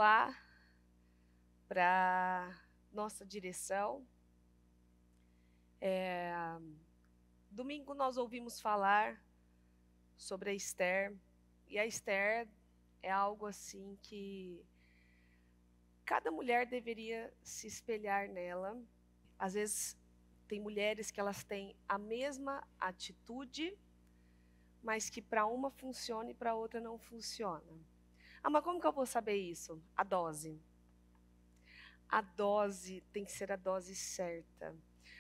lá para nossa direção. Domingo nós ouvimos falar sobre a Esther, e a Esther é algo assim que cada mulher deveria se espelhar nela. Às vezes tem mulheres que elas têm a mesma atitude, mas que para uma funciona e para outra não funciona. Ah, mas como que eu vou saber isso? A dose. A dose tem que ser a dose certa.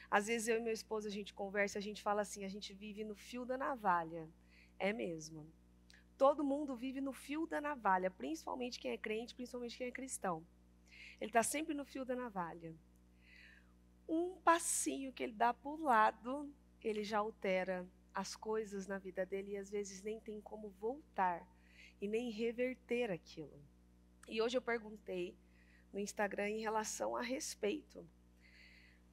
Às vezes eu e meu esposo, a gente conversa, a gente fala assim, a gente vive no fio da navalha. É mesmo. Todo mundo vive no fio da navalha, principalmente quem é crente, principalmente quem é cristão. Ele está sempre no fio da navalha. Um passinho que ele dá para o lado, ele já altera as coisas na vida dele e às vezes nem tem como voltar e nem reverter aquilo. E hoje eu perguntei no Instagram em relação a respeito.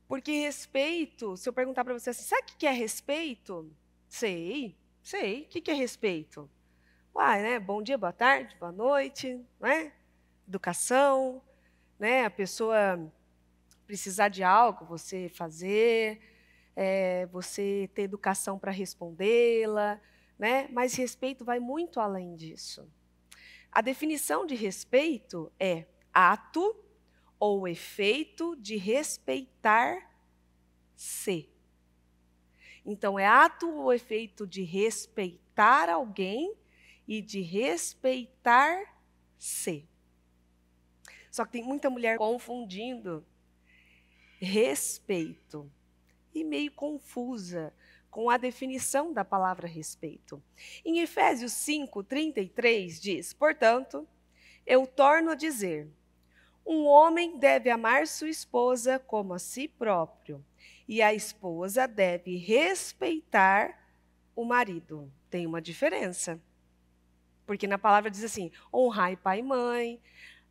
Porque respeito, se eu perguntar para você assim, sabe o que é respeito? Sei. O que é respeito? Uai, né? Bom dia, boa tarde, boa noite, né? Educação, né? A pessoa precisar de algo, você fazer, você ter educação para respondê-la, né? Mas respeito vai muito além disso. A definição de respeito é ato ou efeito de respeitar-se. Então, é ato ou efeito de respeitar alguém e de respeitar-se. Só que tem muita mulher confundindo respeito e meio confusa com a definição da palavra respeito. Em Efésios 5:33 diz: portanto, eu torno a dizer, um homem deve amar sua esposa como a si próprio, e a esposa deve respeitar o marido. Tem uma diferença. Porque na palavra diz assim, honrai pai e mãe.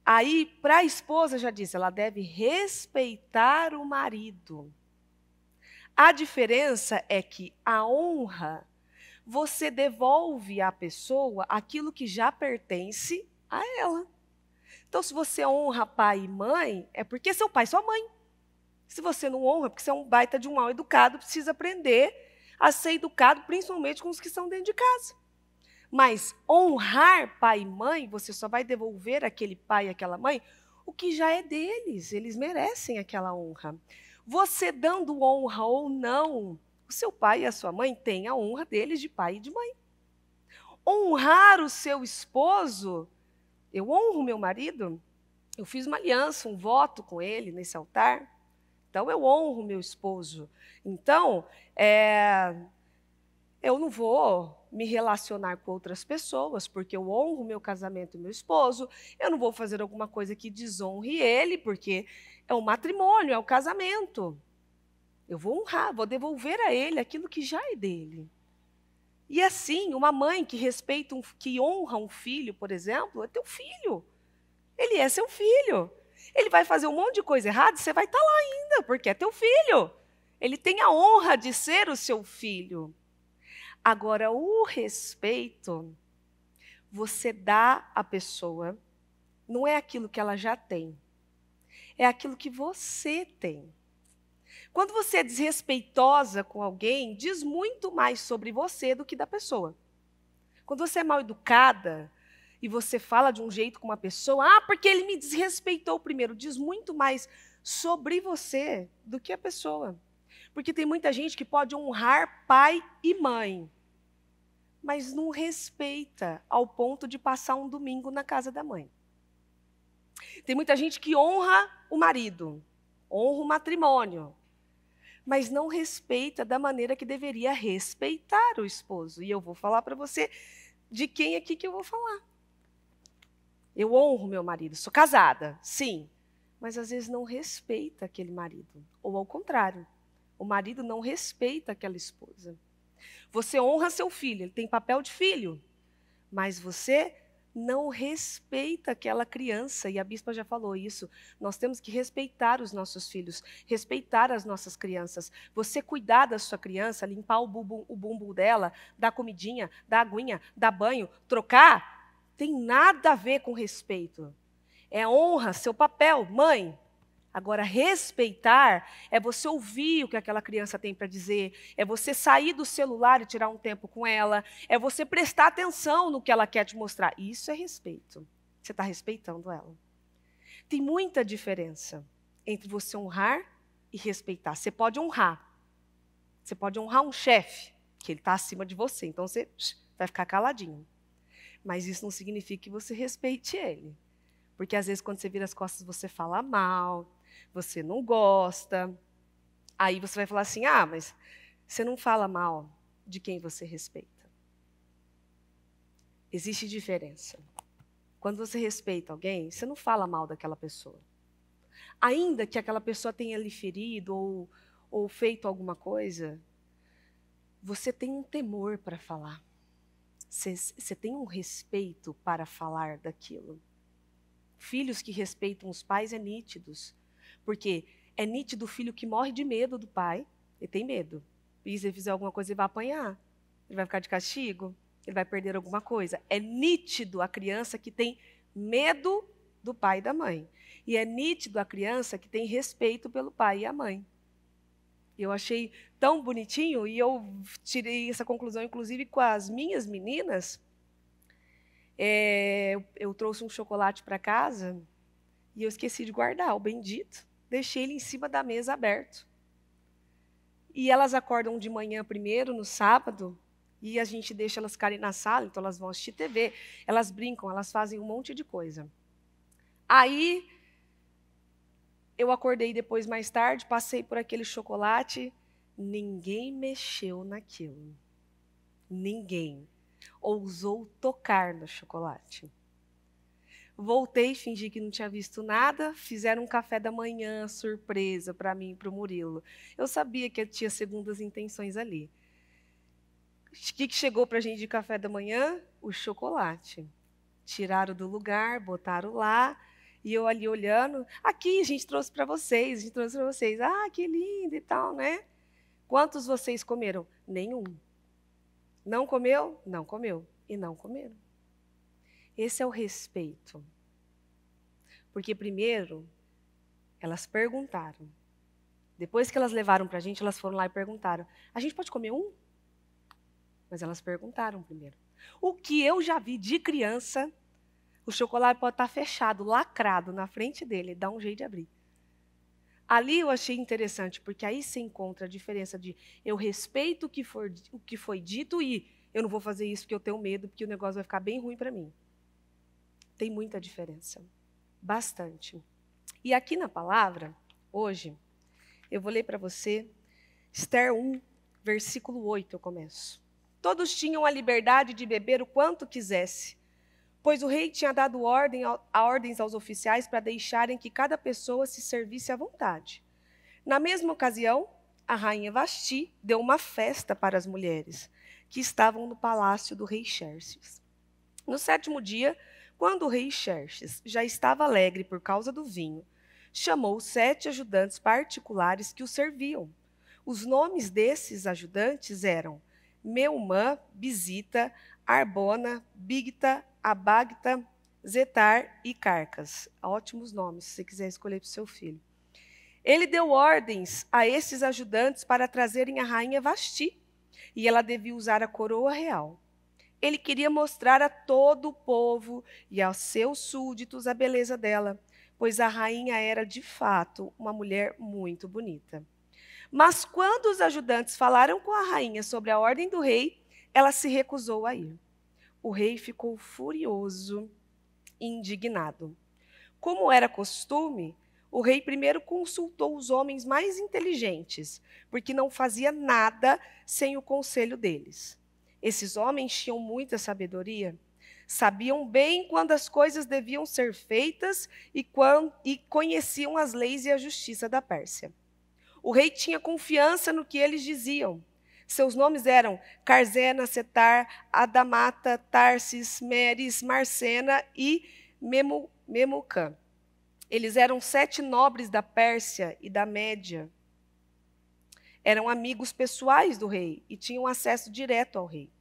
Aí, para a esposa, já diz, ela deve respeitar o marido. A diferença é que a honra, você devolve à pessoa aquilo que já pertence a ela. Então, se você honra pai e mãe, é porque seu pai e sua mãe. Se você não honra, é porque você é um baita de um mal educado, precisa aprender a ser educado, principalmente com os que estão dentro de casa. Mas honrar pai e mãe, você só vai devolver àquele pai e àquela mãe o que já é deles, eles merecem aquela honra. Você dando honra ou não, o seu pai e a sua mãe têm a honra deles de pai e de mãe. Honrar o seu esposo, eu honro meu marido, eu fiz uma aliança, um voto com ele nesse altar, então eu honro meu esposo. Então, eu não vou me relacionar com outras pessoas, porque eu honro meu casamento e meu esposo, eu não vou fazer alguma coisa que desonre ele, porque é o matrimônio, é o casamento. Eu vou honrar, vou devolver a ele aquilo que já é dele. E assim, uma mãe que respeita, que honra um filho, por exemplo, é teu filho. Ele é seu filho. Ele vai fazer um monte de coisa errada, você vai estar lá ainda, porque é teu filho. Ele tem a honra de ser o seu filho. Agora, o respeito, você dá à pessoa, não é aquilo que ela já tem, é aquilo que você tem. Quando você é desrespeitosa com alguém, diz muito mais sobre você do que da pessoa. Quando você é mal educada e você fala de um jeito com uma pessoa, porque ele me desrespeitou primeiro, diz muito mais sobre você do que a pessoa. Porque tem muita gente que pode honrar pai e mãe, mas não respeita ao ponto de passar um domingo na casa da mãe. Tem muita gente que honra o marido, honra o matrimônio, mas não respeita da maneira que deveria respeitar o esposo. E eu vou falar para você de quem aqui que eu vou falar. Eu honro meu marido, sou casada, sim, mas às vezes não respeita aquele marido. Ou ao contrário, o marido não respeita aquela esposa. Você honra seu filho, ele tem papel de filho, mas você não respeita aquela criança, e a bispa já falou isso, nós temos que respeitar os nossos filhos, respeitar as nossas crianças. Você cuidar da sua criança, limpar o bumbum dela, dar comidinha, dar aguinha, dar banho, trocar, tem nada a ver com respeito. É honra, seu papel, mãe. Agora, respeitar é você ouvir o que aquela criança tem para dizer, é você sair do celular e tirar um tempo com ela, é você prestar atenção no que ela quer te mostrar. Isso é respeito. Você está respeitando ela. Tem muita diferença entre você honrar e respeitar. Você pode honrar. Você pode honrar um chefe, que ele está acima de você, então você vai ficar caladinho. Mas isso não significa que você respeite ele. Porque às vezes quando você vira as costas você fala mal, você não gosta. Aí você vai falar assim, mas você não fala mal de quem você respeita. Existe diferença. Quando você respeita alguém, você não fala mal daquela pessoa. Ainda que aquela pessoa tenha lhe ferido ou feito alguma coisa, você tem um temor para falar. Você tem um respeito para falar daquilo. Filhos que respeitam os pais é nítidos. Porque é nítido o filho que morre de medo do pai. Ele tem medo. E se ele fizer alguma coisa, ele vai apanhar. Ele vai ficar de castigo. Ele vai perder alguma coisa. É nítido a criança que tem medo do pai e da mãe. E é nítido a criança que tem respeito pelo pai e a mãe. Eu achei tão bonitinho e eu tirei essa conclusão, inclusive, com as minhas meninas. Eu trouxe um chocolate para casa e eu esqueci de guardar, o bendito. Deixei ele em cima da mesa aberto. E elas acordam de manhã primeiro, no sábado, e a gente deixa elas ficarem na sala, então elas vão assistir TV, elas brincam, elas fazem um monte de coisa. Aí, eu acordei depois, mais tarde, passei por aquele chocolate, ninguém mexeu naquilo. Ninguém ousou tocar no chocolate. Voltei, fingi que não tinha visto nada, fizeram um café da manhã, surpresa para mim e para o Murilo. Eu sabia que eu tinha segundas intenções ali. O que chegou para a gente de café da manhã? O chocolate. Tiraram do lugar, botaram lá, e eu ali olhando. Aqui, a gente trouxe para vocês, a gente trouxe para vocês. Ah, que lindo e tal, né? Quantos vocês comeram? Nenhum. Não comeu? Não comeu. E não comeram. Esse é o respeito. Porque primeiro, elas perguntaram. Depois que elas levaram para a gente, elas foram lá e perguntaram, a gente pode comer um? Mas elas perguntaram primeiro. O que eu já vi de criança, o chocolate pode estar fechado, lacrado na frente dele, dá um jeito de abrir. Ali eu achei interessante, porque aí se encontra a diferença de eu respeito o que foi dito e eu não vou fazer isso porque eu tenho medo, porque o negócio vai ficar bem ruim para mim. Tem muita diferença. Bastante. E aqui na palavra, hoje, eu vou ler para você Esther 1, versículo 8, eu começo. Todos tinham a liberdade de beber o quanto quisesse, pois o rei tinha dado ordens aos oficiais para deixarem que cada pessoa se servisse à vontade. Na mesma ocasião, a rainha Vasti deu uma festa para as mulheres que estavam no palácio do rei Xerxes. No 7º dia, quando o rei Xerxes já estava alegre por causa do vinho, chamou 7 ajudantes particulares que o serviam. Os nomes desses ajudantes eram Meumã, Bizita, Arbona, Bigta, Abagta, Zetar e Carcas. Ótimos nomes, se você quiser escolher para o seu filho. Ele deu ordens a esses ajudantes para trazerem a rainha Vasti, e ela devia usar a coroa real. Ele queria mostrar a todo o povo e aos seus súditos a beleza dela, pois a rainha era, de fato, uma mulher muito bonita. Mas quando os ajudantes falaram com a rainha sobre a ordem do rei, ela se recusou a ir. O rei ficou furioso e indignado. Como era costume, o rei primeiro consultou os homens mais inteligentes, porque não fazia nada sem o conselho deles. Esses homens tinham muita sabedoria, sabiam bem quando as coisas deviam ser feitas e conheciam as leis e a justiça da Pérsia. O rei tinha confiança no que eles diziam. Seus nomes eram Carzena, Setar, Adamata, Tarsis, Meres, Marcena e Memucã. Eles eram 7 nobres da Pérsia e da Média. Eram amigos pessoais do rei e tinham acesso direto ao rei.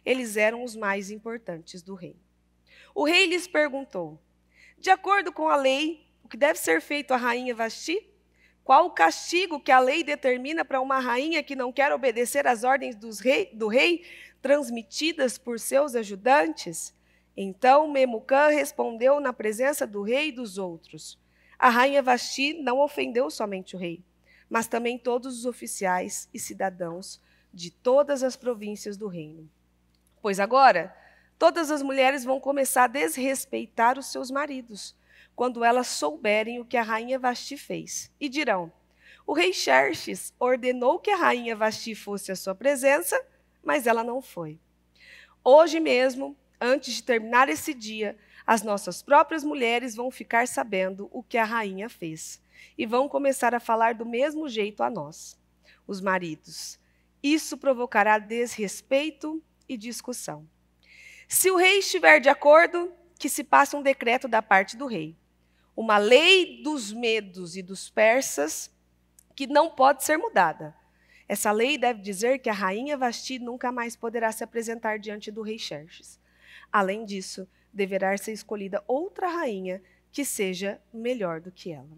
Eles eram os mais importantes do rei. O rei lhes perguntou: De acordo com a lei, o que deve ser feito à rainha Vasti? Qual o castigo que a lei determina para uma rainha que não quer obedecer às ordens do rei transmitidas por seus ajudantes? Então Memucã respondeu na presença do rei e dos outros. A rainha Vasti não ofendeu somente o rei, mas também todos os oficiais e cidadãos de todas as províncias do reino. Pois agora, todas as mulheres vão começar a desrespeitar os seus maridos, quando elas souberem o que a rainha Vasti fez. E dirão, o rei Xerxes ordenou que a rainha Vasti fosse à sua presença, mas ela não foi. Hoje mesmo, antes de terminar esse dia, as nossas próprias mulheres vão ficar sabendo o que a rainha fez e vão começar a falar do mesmo jeito a nós, os maridos. Isso provocará desrespeito e discussão. Se o rei estiver de acordo, que se passe um decreto da parte do rei, uma lei dos medos e dos persas que não pode ser mudada. Essa lei deve dizer que a rainha Vasti nunca mais poderá se apresentar diante do rei Xerxes. Além disso, deverá ser escolhida outra rainha que seja melhor do que ela.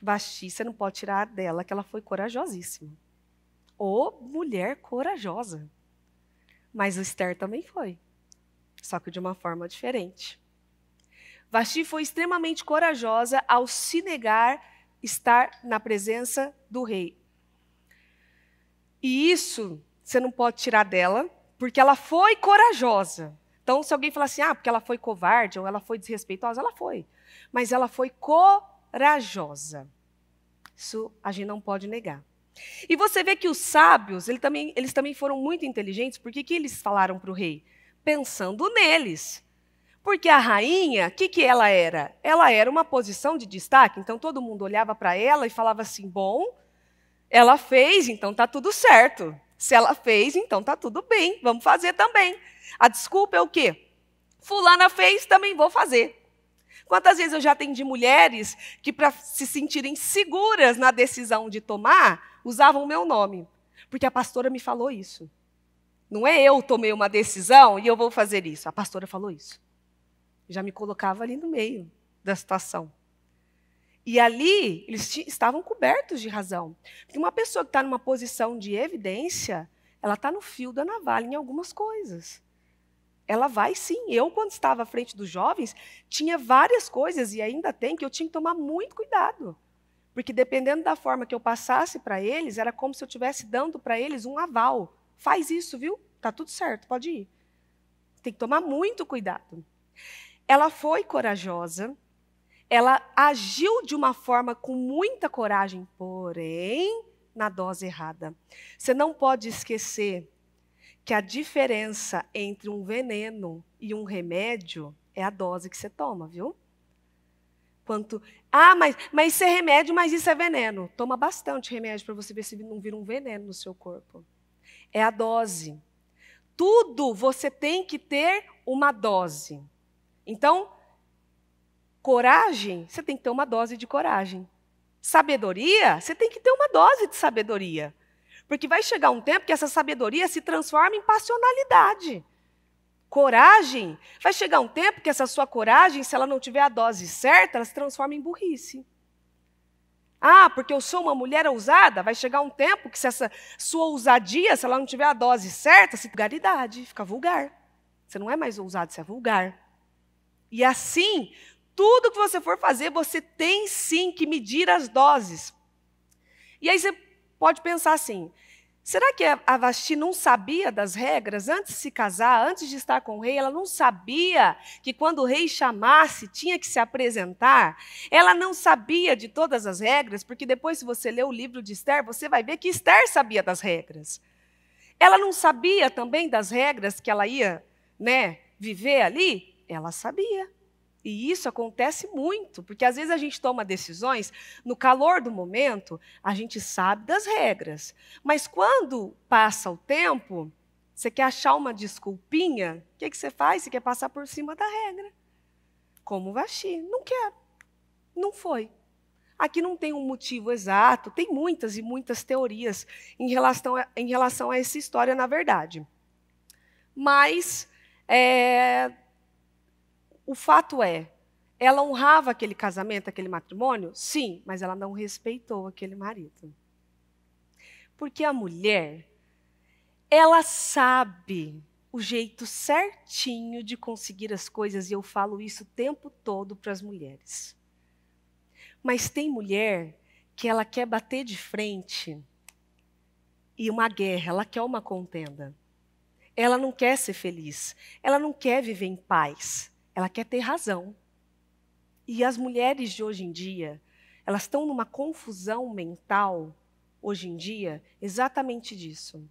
Vasti, você não pode tirar dela que ela foi corajosíssima. Ô, mulher corajosa. Mas Esther também foi, só que de uma forma diferente. Vasti foi extremamente corajosa ao se negar estar na presença do rei. E isso você não pode tirar dela, porque ela foi corajosa. Então, se alguém falar assim, porque ela foi covarde ou ela foi desrespeitosa, ela foi. Mas ela foi corajosa. Isso a gente não pode negar. E você vê que os sábios, eles também foram muito inteligentes, porque que eles falaram para o rei? Pensando neles. Porque a rainha, o que ela era? Ela era uma posição de destaque, então todo mundo olhava para ela e falava assim, bom, ela fez, então está tudo certo. Se ela fez, então está tudo bem, vamos fazer também. A desculpa é o quê? Fulana fez, também vou fazer. Quantas vezes eu já atendi mulheres que, para se sentirem seguras na decisão de tomar, usavam o meu nome, porque a pastora me falou isso. Não é eu tomei uma decisão e eu vou fazer isso, a pastora falou isso. Já me colocava ali no meio da situação. E ali, eles estavam cobertos de razão. Porque uma pessoa que está numa posição de evidência, ela está no fio da navalha em algumas coisas. Ela vai sim. Eu, quando estava à frente dos jovens, tinha várias coisas, e ainda tem, que eu tinha que tomar muito cuidado. Porque dependendo da forma que eu passasse para eles, era como se eu estivesse dando para eles um aval. Faz isso, viu? Está tudo certo, pode ir. Tem que tomar muito cuidado. Ela foi corajosa, ela agiu de uma forma com muita coragem, porém, na dose errada. Você não pode esquecer que a diferença entre um veneno e um remédio é a dose que você toma, viu? Mas isso é remédio, mas isso é veneno. Toma bastante remédio para você ver se não vira um veneno no seu corpo. É a dose. Tudo você tem que ter uma dose. Então, coragem, você tem que ter uma dose de coragem. Sabedoria, você tem que ter uma dose de sabedoria. Porque vai chegar um tempo que essa sabedoria se transforma em passionalidade. Coragem, vai chegar um tempo que essa sua coragem, se ela não tiver a dose certa, ela se transforma em burrice. Porque eu sou uma mulher ousada, vai chegar um tempo que se essa sua ousadia, se ela não tiver a dose certa, se vulgaridade, fica vulgar. Você não é mais ousado, você é vulgar. E assim, tudo que você for fazer, você tem sim que medir as doses. E aí você pode pensar assim, será que a Vasti não sabia das regras antes de se casar, antes de estar com o rei? Ela não sabia que quando o rei chamasse, tinha que se apresentar? Ela não sabia de todas as regras, porque depois, se você ler o livro de Esther, você vai ver que Esther sabia das regras. Ela não sabia também das regras que ela ia, viver ali? Ela sabia. E isso acontece muito, porque às vezes a gente toma decisões, no calor do momento, a gente sabe das regras. Mas quando passa o tempo, você quer achar uma desculpinha, o que você faz? Você quer passar por cima da regra. Como Vasti. Não quero. Não foi. Aqui não tem um motivo exato, tem muitas e muitas teorias em relação a essa história, na verdade. Mas o fato é, Ela honrava aquele casamento, aquele matrimônio? Sim, mas ela não respeitou aquele marido. Porque a mulher, ela sabe o jeito certinho de conseguir as coisas, e eu falo isso o tempo todo para as mulheres. Mas tem mulher que ela quer bater de frente e uma guerra, ela quer uma contenda. Ela não quer ser feliz, ela não quer viver em paz, ela quer ter razão. E as mulheres de hoje em dia, elas estão numa confusão mental, hoje em dia, exatamente disso.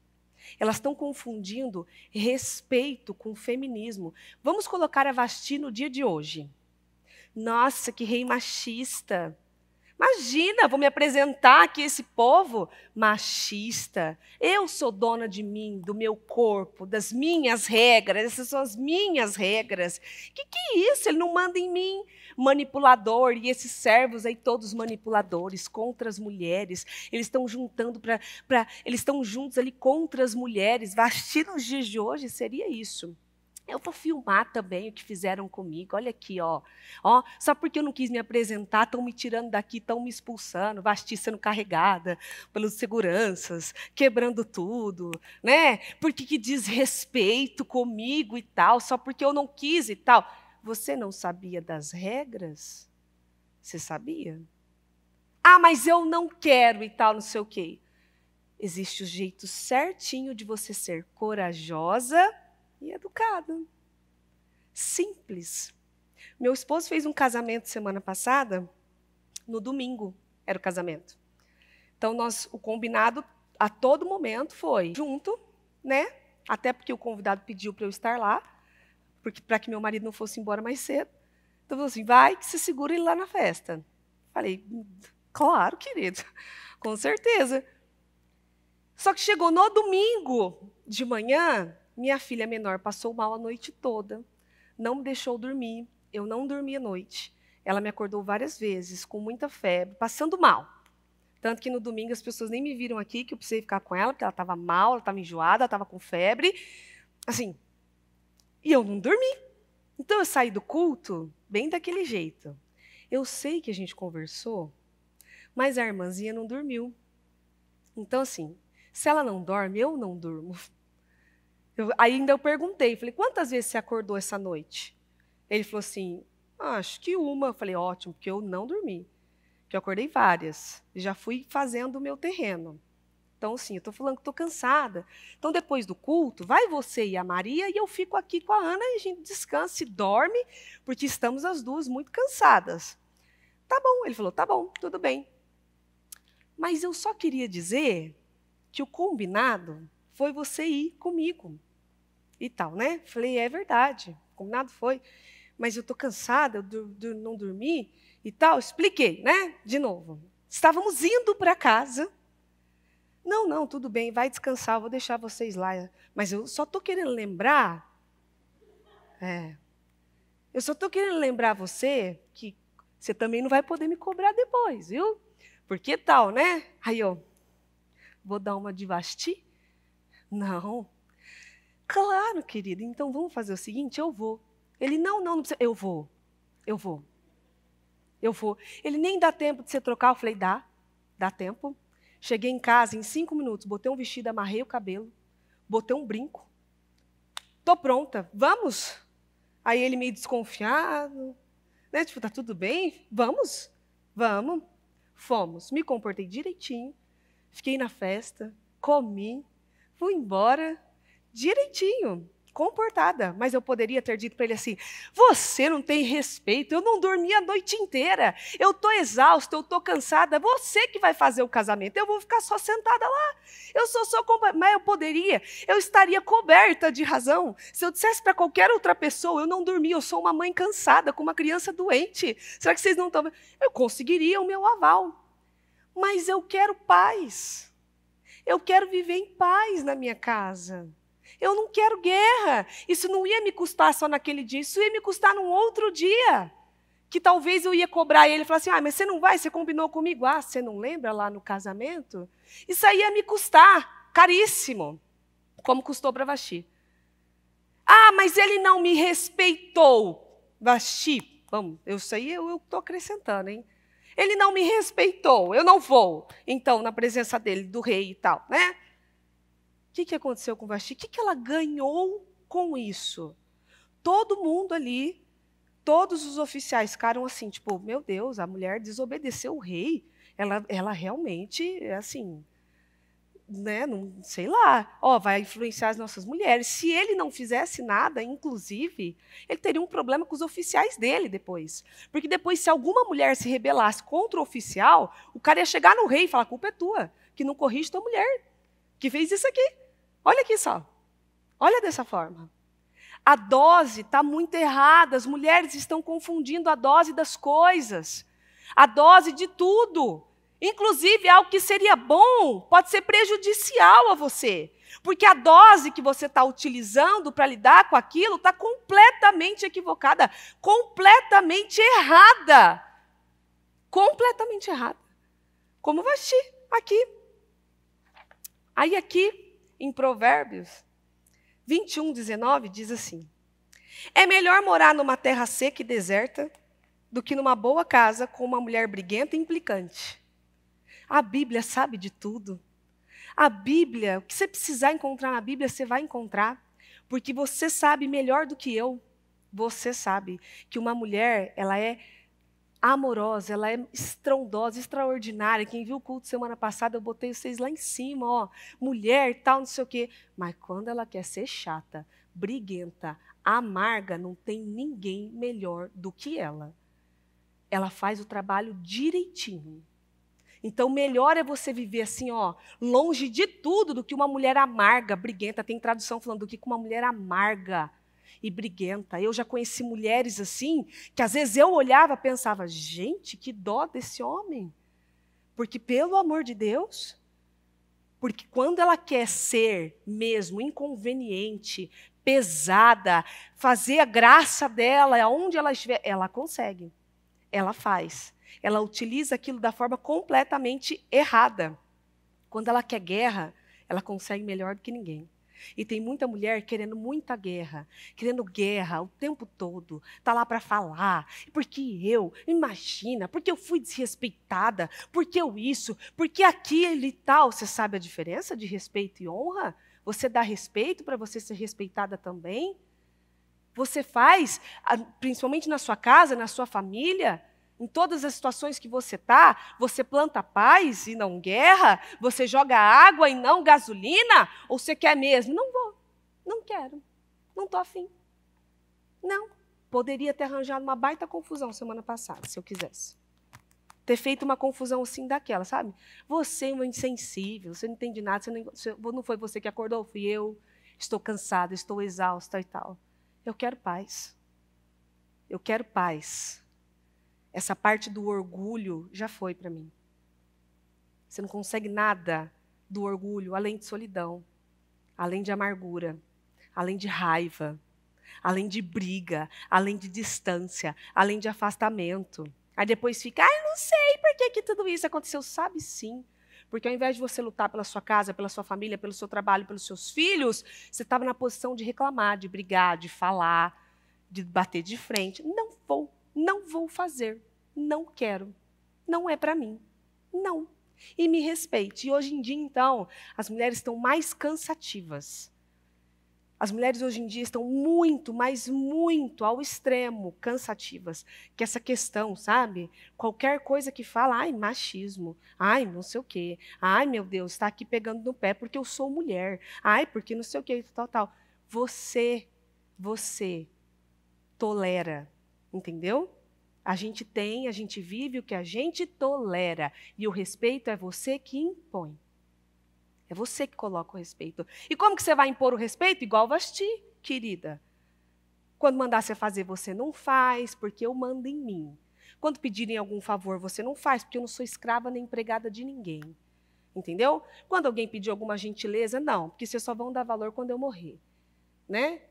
Elas estão confundindo respeito com feminismo. Vamos colocar a Vasti no dia de hoje. Nossa, que rei machista. Imagina, vou me apresentar aqui esse povo machista. Eu sou dona de mim, do meu corpo, das minhas regras. Essas são as minhas regras. Que é isso? Ele não manda em mim. Manipulador, e esses servos aí todos manipuladores contra as mulheres. Eles estão juntando eles estão juntos ali contra as mulheres. Vasti nos dias de hoje seria isso. Eu vou filmar também o que fizeram comigo. Olha aqui, ó. Só porque eu não quis me apresentar, estão me tirando daqui, estão me expulsando, Vasti sendo carregada pelos seguranças, quebrando tudo, né? Porque que desrespeito comigo e tal, só porque eu não quis e tal. Você não sabia das regras? Você sabia? Ah, mas eu não quero e tal, não sei o quê. Existe o jeito certinho de você ser corajosa e educada. Simples. Meu esposo fez um casamento semana passada, no domingo era o casamento. Então, o combinado a todo momento foi junto, né? Até porque o convidado pediu para eu estar lá, para que meu marido não fosse embora mais cedo. Então, falou assim, vai que se segura ele lá na festa. Falei, claro, querido, com certeza. Só que chegou no domingo de manhã, minha filha menor passou mal a noite toda, não me deixou dormir, eu não dormi à noite. Ela me acordou várias vezes, com muita febre, passando mal. Tanto que no domingo as pessoas nem me viram aqui, que eu precisei ficar com ela, porque ela estava mal, ela estava enjoada, ela estava com febre. Assim, e eu não dormi. Então eu saí do culto bem daquele jeito. Eu sei que a gente conversou, mas a irmãzinha não dormiu. Então, assim, se ela não dorme, eu não durmo. Aí ainda eu perguntei, falei, quantas vezes você acordou essa noite? Ele falou assim, acho que uma. Eu falei, ótimo, porque eu não dormi. Porque eu acordei várias. E já fui fazendo o meu terreno. Então, assim, eu estou falando que estou cansada. Então, depois do culto, vai você e a Maria, e eu fico aqui com a Ana, e a gente descansa e dorme, porque estamos as duas muito cansadas. Tá bom, ele falou, tá bom, tudo bem. Mas eu só queria dizer que o combinado foi você ir comigo. E tal, né? Falei, é verdade, o combinado foi. Mas eu estou cansada, eu não dormi e tal. Expliquei, né? De novo. Estávamos indo para casa. Não, tudo bem, vai descansar, eu vou deixar vocês lá. Mas eu só estou querendo lembrar. Eu só estou querendo lembrar você que você também não vai poder me cobrar depois, viu? Porque tal, né? Aí eu vou dar uma de Vasti? Não. Claro, querido, então vamos fazer o seguinte, eu vou. Ele, não precisa. Eu vou. Ele, nem dá tempo de você trocar. Eu falei, dá tempo. Cheguei em casa em 5 minutos, botei um vestido, amarrei o cabelo, botei um brinco. Tô pronta, vamos? Aí ele meio desconfiado, né? Tipo, tá tudo bem? Vamos? Vamos. Fomos. Me comportei direitinho, fiquei na festa, comi, fui embora direitinho, comportada. Mas eu poderia ter dito para ele assim, você não tem respeito, eu não dormi a noite inteira, eu estou exausta, eu estou cansada, você que vai fazer o casamento, eu vou ficar só sentada lá. Mas eu estaria coberta de razão. Se eu dissesse para qualquer outra pessoa, eu não dormi, eu sou uma mãe cansada, com uma criança doente. Será que vocês não estão vendo? Eu conseguiria o meu aval. Mas eu quero paz. Eu quero viver em paz na minha casa. Eu não quero guerra. Isso não ia me custar só naquele dia, isso ia me custar num outro dia. Que talvez eu ia cobrar ele e falar assim, mas você não vai, você combinou comigo. Ah, você não lembra lá no casamento? Isso aí ia me custar caríssimo, como custou para Vasti. Ah, mas ele não me respeitou. Vasti, Vamos, eu sei, eu estou acrescentando, hein? Ele não me respeitou, eu não vou. Então, na presença dele, do rei e tal, né? O que aconteceu com Vasti? O que ela ganhou com isso? Todo mundo ali, todos os oficiais ficaram assim, tipo, meu Deus, a mulher desobedeceu o rei. Ela realmente, assim, né, não, sei lá, ó, vai influenciar as nossas mulheres. Se ele não fizesse nada, inclusive, ele teria um problema com os oficiais dele depois. Porque depois, se alguma mulher se rebelasse contra o oficial, o cara ia chegar no rei e falar, a culpa é tua, que não corrige tua mulher, que fez isso aqui. Olha aqui só, olha dessa forma. A dose está muito errada, as mulheres estão confundindo a dose das coisas, a dose de tudo. Inclusive, algo que seria bom pode ser prejudicial a você. Porque a dose que você está utilizando para lidar com aquilo está completamente equivocada, completamente errada. Completamente errada. Como Vasti, aqui. Aí aqui, em Provérbios 21, 19, diz assim: é melhor morar numa terra seca e deserta do que numa boa casa com uma mulher briguenta e implicante. A Bíblia sabe de tudo. A Bíblia, o que você precisar encontrar na Bíblia, você vai encontrar. Porque você sabe melhor do que eu. Você sabe que uma mulher, ela é amorosa, ela é estrondosa, extraordinária. Quem viu o culto semana passada, eu botei vocês lá em cima, ó. Mulher, tal, não sei o quê. Mas quando ela quer ser chata, briguenta, amarga, não tem ninguém melhor do que ela. Ela faz o trabalho direitinho. Então, melhor é você viver assim, ó, longe de tudo, do que uma mulher amarga, briguenta. Tem tradução falando do que uma mulher amarga e briguenta. Eu já conheci mulheres assim, que às vezes eu olhava e pensava, gente, que dó desse homem. Porque, pelo amor de Deus, porque quando ela quer ser mesmo inconveniente, pesada, fazer a graça dela, aonde ela estiver, ela consegue, ela faz. Ela utiliza aquilo da forma completamente errada. Quando ela quer guerra, ela consegue melhor do que ninguém. E tem muita mulher querendo muita guerra, querendo guerra o tempo todo, está lá para falar, porque eu, imagina, porque eu fui desrespeitada, porque eu isso, porque aquilo e tal. Você sabe a diferença de respeito e honra? Você dá respeito para você ser respeitada também? Você faz, principalmente na sua casa, na sua família, em todas as situações que você está, você planta paz e não guerra? Você joga água e não gasolina? Ou você quer mesmo? Não vou, não quero, não estou afim. Não, poderia ter arranjado uma baita confusão semana passada, se eu quisesse. Ter feito uma confusão assim daquela, sabe? Você é um insensível, você não entende nada, não foi você que acordou, fui eu, estou cansada, estou exausta e tal. Eu quero paz. Eu quero paz. Essa parte do orgulho já foi para mim. Você não consegue nada do orgulho além de solidão, além de amargura, além de raiva, além de briga, além de distância, além de afastamento. Aí depois fica, não sei por que tudo isso aconteceu. Sabe sim. Porque ao invés de você lutar pela sua casa, pela sua família, pelo seu trabalho, pelos seus filhos, você estava na posição de reclamar, de brigar, de falar, de bater de frente. Não vou fazer, não quero, não é para mim, não. E me respeite. E hoje em dia, então, as mulheres estão mais cansativas. As mulheres hoje em dia estão muito, mas muito ao extremo cansativas. Que essa questão, sabe? Qualquer coisa que fala, ai, machismo, ai, não sei o quê, ai, meu Deus, está aqui pegando no pé porque eu sou mulher, ai, porque não sei o quê, tal. Você tolera, entendeu? A gente vive o que a gente tolera. E o respeito é você que impõe. É você que coloca o respeito. E como que você vai impor o respeito? Igual Vasti, querida. Quando mandar você fazer, você não faz, porque eu mando em mim. Quando pedirem algum favor, você não faz, porque eu não sou escrava nem empregada de ninguém. Entendeu? Quando alguém pedir alguma gentileza, não, porque vocês só vão dar valor quando eu morrer. Né?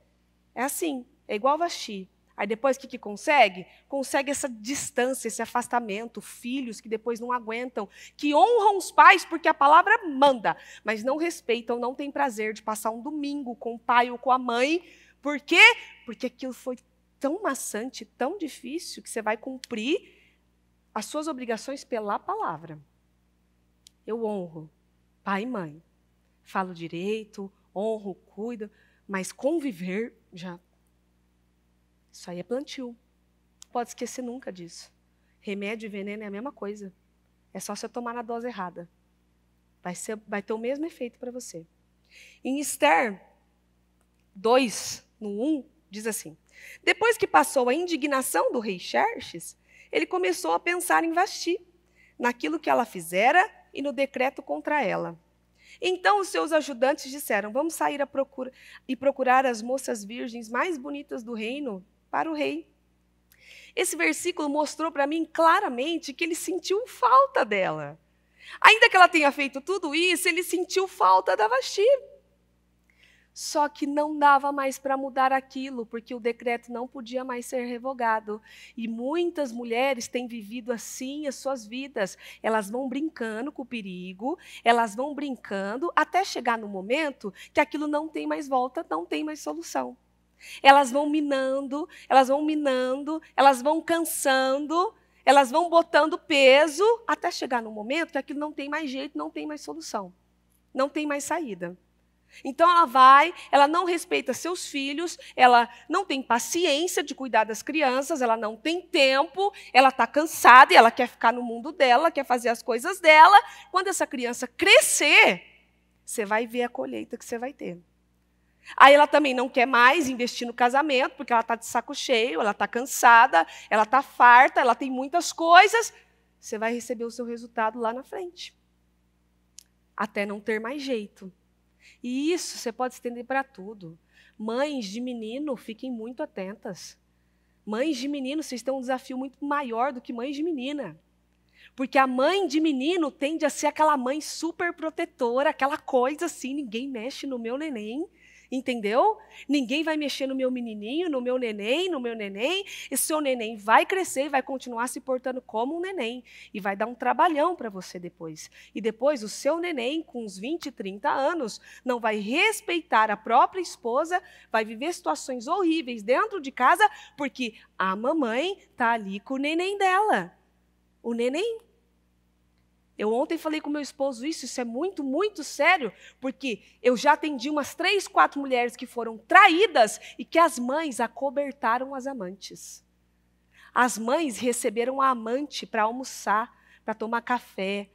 É assim, é igual Vasti. Aí depois o que consegue? Consegue essa distância, esse afastamento, filhos que depois não aguentam, que honram os pais porque a palavra manda, mas não respeitam, não têm prazer de passar um domingo com o pai ou com a mãe. Por quê? Porque aquilo foi tão maçante, tão difícil, que você vai cumprir as suas obrigações pela palavra. Eu honro pai e mãe. Falo direito, honro, cuido, mas conviver já... Isso aí é plantio. Não pode esquecer nunca disso. Remédio e veneno é a mesma coisa. É só você tomar na dose errada. Vai ter o mesmo efeito para você. Em Esther 2, no 1, diz assim: depois que passou a indignação do rei Xerxes, ele começou a pensar em Vasti, naquilo que ela fizera e no decreto contra ela. Então os seus ajudantes disseram: vamos sair e procurar as moças virgens mais bonitas do reino para o rei. Esse versículo mostrou para mim claramente que ele sentiu falta dela. Ainda que ela tenha feito tudo isso, ele sentiu falta da Vasti. Só que não dava mais para mudar aquilo, porque o decreto não podia mais ser revogado. E muitas mulheres têm vivido assim as suas vidas. Elas vão brincando com o perigo, elas vão brincando até chegar no momento que aquilo não tem mais volta, não tem mais solução. Elas vão minando, elas vão cansando, elas vão botando peso até chegar no momento que aquilo não tem mais jeito, não tem mais solução, não tem mais saída. Então ela não respeita seus filhos, ela não tem paciência de cuidar das crianças, ela não tem tempo, ela está cansada e ela quer ficar no mundo dela, quer fazer as coisas dela. Quando essa criança crescer, você vai ver a colheita que você vai ter. Aí ela também não quer mais investir no casamento, porque ela está de saco cheio, ela está cansada, ela está farta, ela tem muitas coisas. Você vai receber o seu resultado lá na frente. Até não ter mais jeito. E isso você pode estender para tudo. Mães de menino, fiquem muito atentas. Mães de menino, vocês têm um desafio muito maior do que mães de menina. Porque a mãe de menino tende a ser aquela mãe super protetora, aquela coisa assim, ninguém mexe no meu neném. Entendeu? Ninguém vai mexer no meu menininho, no meu neném. E seu neném vai crescer e vai continuar se portando como um neném. E vai dar um trabalhão para você depois. E depois o seu neném, com uns 20, 30 anos, não vai respeitar a própria esposa, vai viver situações horríveis dentro de casa, porque a mamãe está ali com o neném dela. O neném. Eu ontem falei com meu esposo isso é muito, muito sério, porque eu já atendi umas 3, 4 mulheres que foram traídas e que as mães acobertaram as amantes. As mães receberam a amante para almoçar, para tomar café,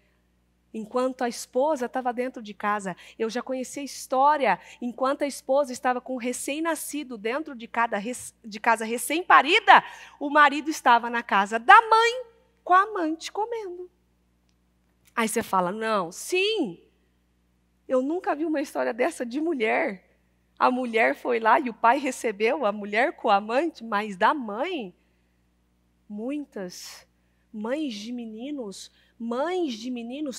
enquanto a esposa estava dentro de casa. Eu já conheci a história, enquanto a esposa estava com um recém-nascido dentro de casa recém-parida, o marido estava na casa da mãe com a amante comendo. Aí você fala, não, sim, eu nunca vi uma história dessa de mulher. A mulher foi lá e o pai recebeu a mulher com a amante, mas da mãe, muitas mães de meninos,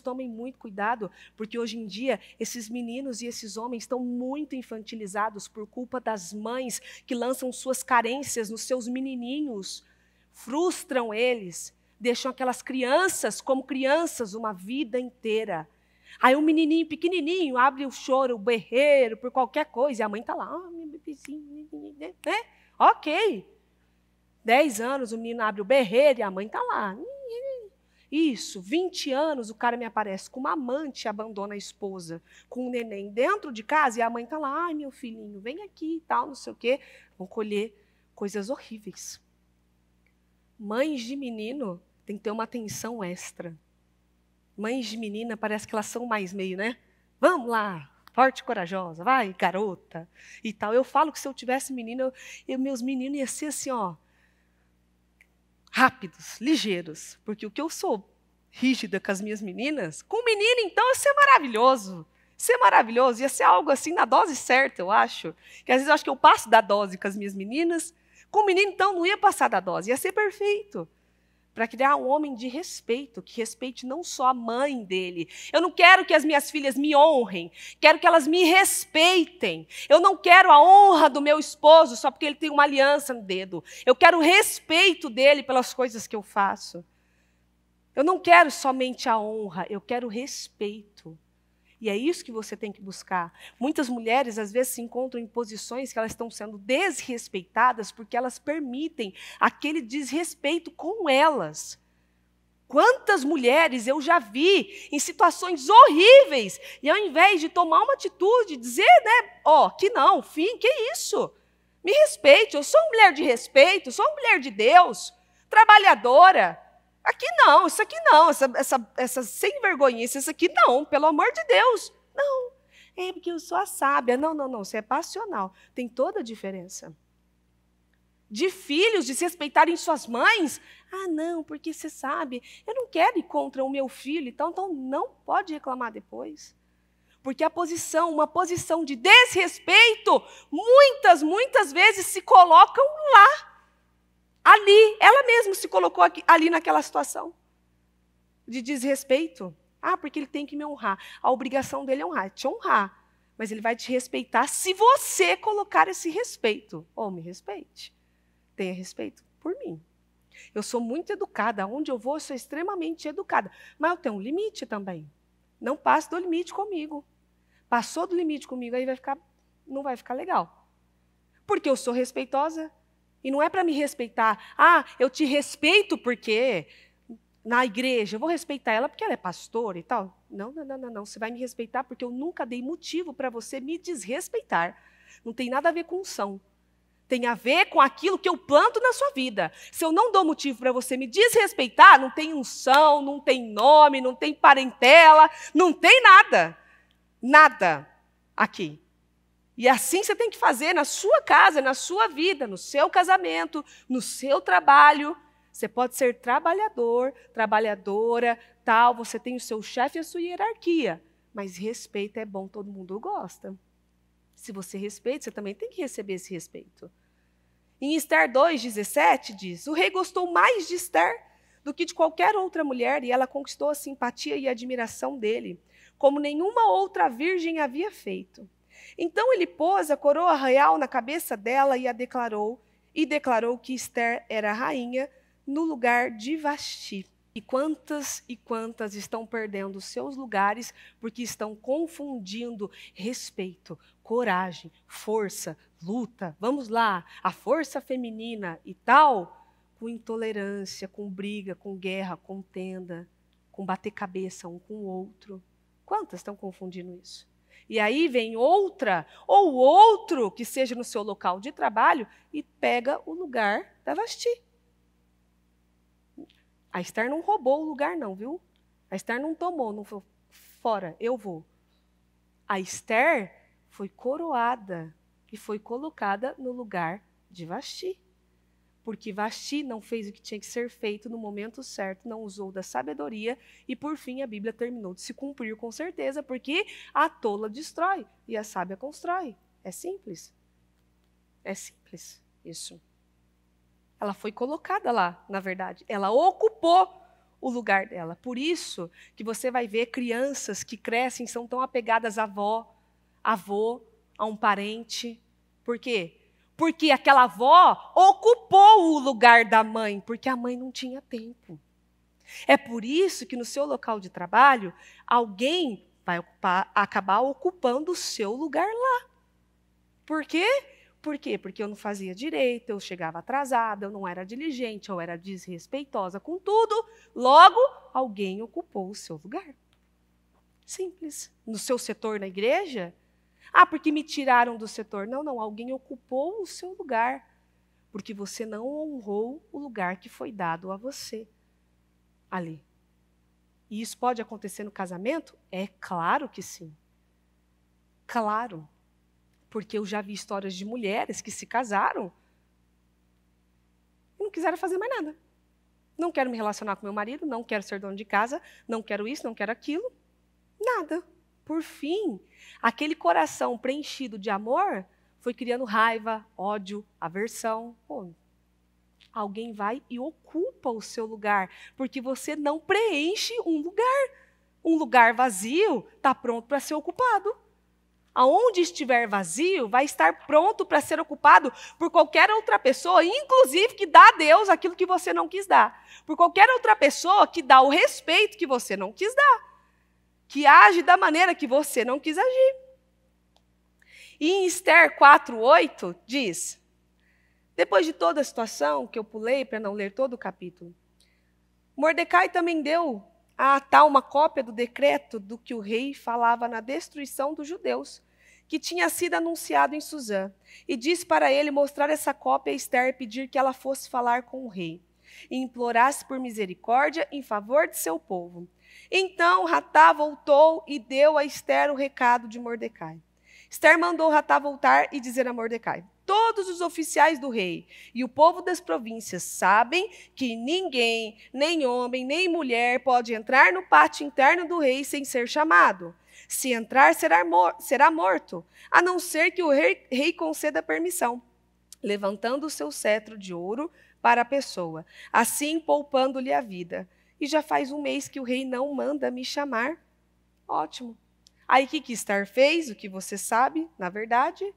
tomem muito cuidado, porque hoje em dia esses meninos e esses homens estão muito infantilizados por culpa das mães que lançam suas carências nos seus menininhos, frustram eles. Deixam aquelas crianças como crianças uma vida inteira. Aí um menininho pequenininho abre o choro, o berreiro, por qualquer coisa, e a mãe está lá, meu bebezinho, né? Ok. 10 anos, o menino abre o berreiro e a mãe está lá. Isso, 20 anos, o cara me aparece com uma amante e abandona a esposa, com um neném dentro de casa, e a mãe está lá, ai meu filhinho, vem aqui e tal, não sei o quê. Vão colher coisas horríveis. Mães de menino tem que ter uma atenção extra. Mães de menina parece que elas são mais meio, né? Vamos lá, forte e corajosa, vai, garota, e tal. Eu falo que se eu tivesse menino, meus meninos iam ser assim, ó, rápidos, ligeiros. Porque o que eu sou rígida com as minhas meninas, com o menino, então, ia ser maravilhoso. Ser maravilhoso, ia ser algo assim na dose certa, eu acho. Que às vezes eu acho que eu passo da dose com as minhas meninas. Com o menino, então, não ia passar da dose, ia ser perfeito. Para criar um homem de respeito, que respeite não só a mãe dele. Eu não quero que as minhas filhas me honrem, quero que elas me respeitem. Eu não quero a honra do meu esposo só porque ele tem uma aliança no dedo. Eu quero o respeito dele pelas coisas que eu faço. Eu não quero somente a honra, eu quero o respeito. E é isso que você tem que buscar. Muitas mulheres, às vezes, se encontram em posições que elas estão sendo desrespeitadas porque elas permitem aquele desrespeito com elas. Quantas mulheres eu já vi em situações horríveis, e ao invés de tomar uma atitude, dizer, que não, fim, que isso? Me respeite, eu sou uma mulher de respeito, sou uma mulher de Deus, trabalhadora. Aqui não, isso aqui não, essa sem vergonhice, isso aqui não, pelo amor de Deus. Não, é porque eu sou a sábia. Não, você é passional. Tem toda a diferença. De filhos desrespeitarem suas mães. Ah, não, porque você sabe, eu não quero ir contra o meu filho, então não pode reclamar depois. Porque uma posição de desrespeito, muitas vezes se colocam lá. Ali, ela mesma se colocou ali naquela situação de desrespeito. Ah, porque ele tem que me honrar. A obrigação dele é te honrar. Mas ele vai te respeitar se você colocar esse respeito. Me respeite. Tenha respeito por mim. Eu sou muito educada. Onde eu vou, eu sou extremamente educada. Mas eu tenho um limite também. Não passe do limite comigo. Passou do limite comigo, aí não vai ficar legal. Porque eu sou respeitosa. E não é para me respeitar. Ah, eu te respeito porque na igreja, eu vou respeitar ela porque ela é pastora e tal. Não. Você vai me respeitar porque eu nunca dei motivo para você me desrespeitar. Não tem nada a ver com unção. Tem a ver com aquilo que eu planto na sua vida. Se eu não dou motivo para você me desrespeitar, não tem unção, não tem nome, não tem parentela, não tem nada. Nada aqui. E assim você tem que fazer na sua casa, na sua vida, no seu casamento, no seu trabalho. Você pode ser trabalhador, trabalhadora, tal, você tem o seu chefe e a sua hierarquia. Mas respeito é bom, todo mundo gosta. Se você respeita, você também tem que receber esse respeito. Em Esther 2:17 diz, o rei gostou mais de Esther do que de qualquer outra mulher, e ela conquistou a simpatia e a admiração dele, como nenhuma outra virgem havia feito. Então ele pôs a coroa real na cabeça dela e declarou que Esther era rainha no lugar de Vasti. E quantas estão perdendo seus lugares porque estão confundindo respeito, coragem, força, luta, vamos lá, a força feminina e tal, com intolerância, com briga, com guerra, contenda, com bater cabeça um com o outro. Quantas estão confundindo isso? E aí vem outra ou outro que seja no seu local de trabalho e pega o lugar da Vasti. A Esther não roubou o lugar não, viu? A Esther não tomou, não foi fora, eu vou. A Esther foi coroada e foi colocada no lugar de Vasti. Porque Vasti não fez o que tinha que ser feito no momento certo, não usou da sabedoria e, por fim, a Bíblia terminou de se cumprir com certeza, porque a tola destrói e a sábia constrói. É simples. É simples isso. Ela foi colocada lá, na verdade. Ela ocupou o lugar dela. Por isso que você vai ver crianças que crescem, são tão apegadas à avó, avô, a um parente. Por quê? Porque aquela avó ocupou o lugar da mãe, porque a mãe não tinha tempo. É por isso que no seu local de trabalho, alguém vai acabar ocupando o seu lugar lá. Por quê? Por quê? Porque eu não fazia direito, eu chegava atrasada, eu não era diligente, eu era desrespeitosa com tudo. Logo, alguém ocupou o seu lugar. Simples. No seu setor na igreja, porque me tiraram do setor. Não, alguém ocupou o seu lugar, porque você não honrou o lugar que foi dado a você ali. E isso pode acontecer no casamento? É claro que sim. Claro. Porque eu já vi histórias de mulheres que se casaram e não quiseram fazer mais nada. Não quero me relacionar com meu marido, não quero ser dono de casa, não quero isso, não quero aquilo. Nada. Por fim, aquele coração preenchido de amor foi criando raiva, ódio, aversão. Alguém vai e ocupa o seu lugar, porque você não preenche um lugar. Um lugar vazio está pronto para ser ocupado. Aonde estiver vazio, vai estar pronto para ser ocupado por qualquer outra pessoa, inclusive que dá a Deus aquilo que você não quis dar. Por qualquer outra pessoa que dá o respeito que você não quis dar. que age da maneira que você não quis agir. E em Esther 4:8 diz, depois de toda a situação, que eu pulei para não ler todo o capítulo, Mordecai também deu a Atá uma cópia do decreto do que o rei falava na destruição dos judeus, que tinha sido anunciado em Suzã, e disse para ele mostrar essa cópia a Esther e pedir que ela fosse falar com o rei, e implorasse por misericórdia em favor de seu povo. Então Atá voltou e deu a Esther o recado de Mordecai. Esther mandou Atá voltar e dizer a Mordecai, todos os oficiais do rei e o povo das províncias sabem que ninguém, nem homem, nem mulher, pode entrar no pátio interno do rei sem ser chamado. Se entrar, será morto, a não ser que o rei conceda permissão, levantando o seu cetro de ouro para a pessoa, assim poupando-lhe a vida. E já faz um mês que o rei não manda me chamar. Ótimo. Aí o que Esther fez? O que você sabe, na verdade?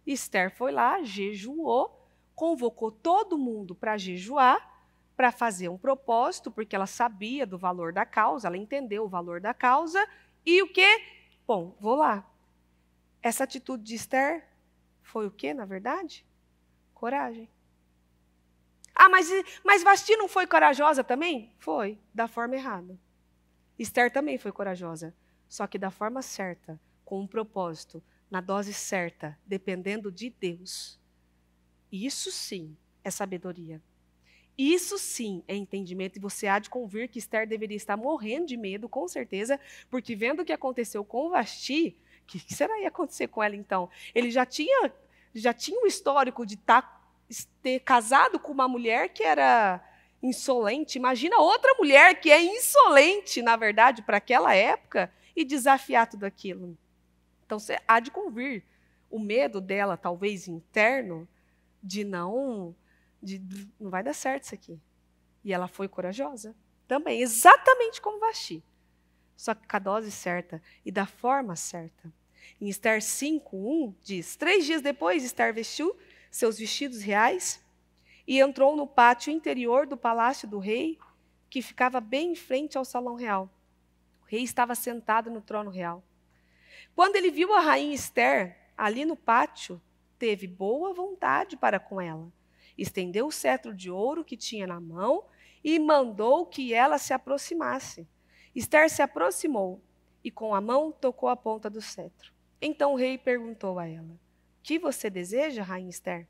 Esther foi lá, jejuou, convocou todo mundo para jejuar, para fazer um propósito, porque ela sabia do valor da causa, ela entendeu o valor da causa, e o quê? Bom, vou lá. Essa atitude de Esther foi o quê, na verdade? Coragem. Ah, mas Vasti não foi corajosa também? Foi, da forma errada. Esther também foi corajosa, só que da forma certa, com um propósito, na dose certa, dependendo de Deus. Isso sim é sabedoria. Isso sim é entendimento, e você há de convir que Esther deveria estar morrendo de medo, com certeza, porque vendo o que aconteceu com Vasti, o que será que ia acontecer com ela então? Ele já tinha um histórico de ter casado com uma mulher que era insolente. Imagina outra mulher que é insolente, na verdade, para aquela época, e desafiar tudo aquilo. Então, você há de convir o medo dela, talvez interno, de não vai dar certo isso aqui. E ela foi corajosa também, exatamente como Vasti. Só que com a dose certa e da forma certa. Em Esther 5:1 diz, 3 dias depois, Esther vestiu seus vestidos reais e entrou no pátio interior do palácio do rei, que ficava bem em frente ao salão real. O rei estava sentado no trono real. Quando ele viu a rainha Esther ali no pátio, teve boa vontade para com ela. Estendeu o cetro de ouro que tinha na mão e mandou que ela se aproximasse. Esther se aproximou e com a mão tocou a ponta do cetro. Então o rei perguntou a ela, que você deseja, rainha Esther?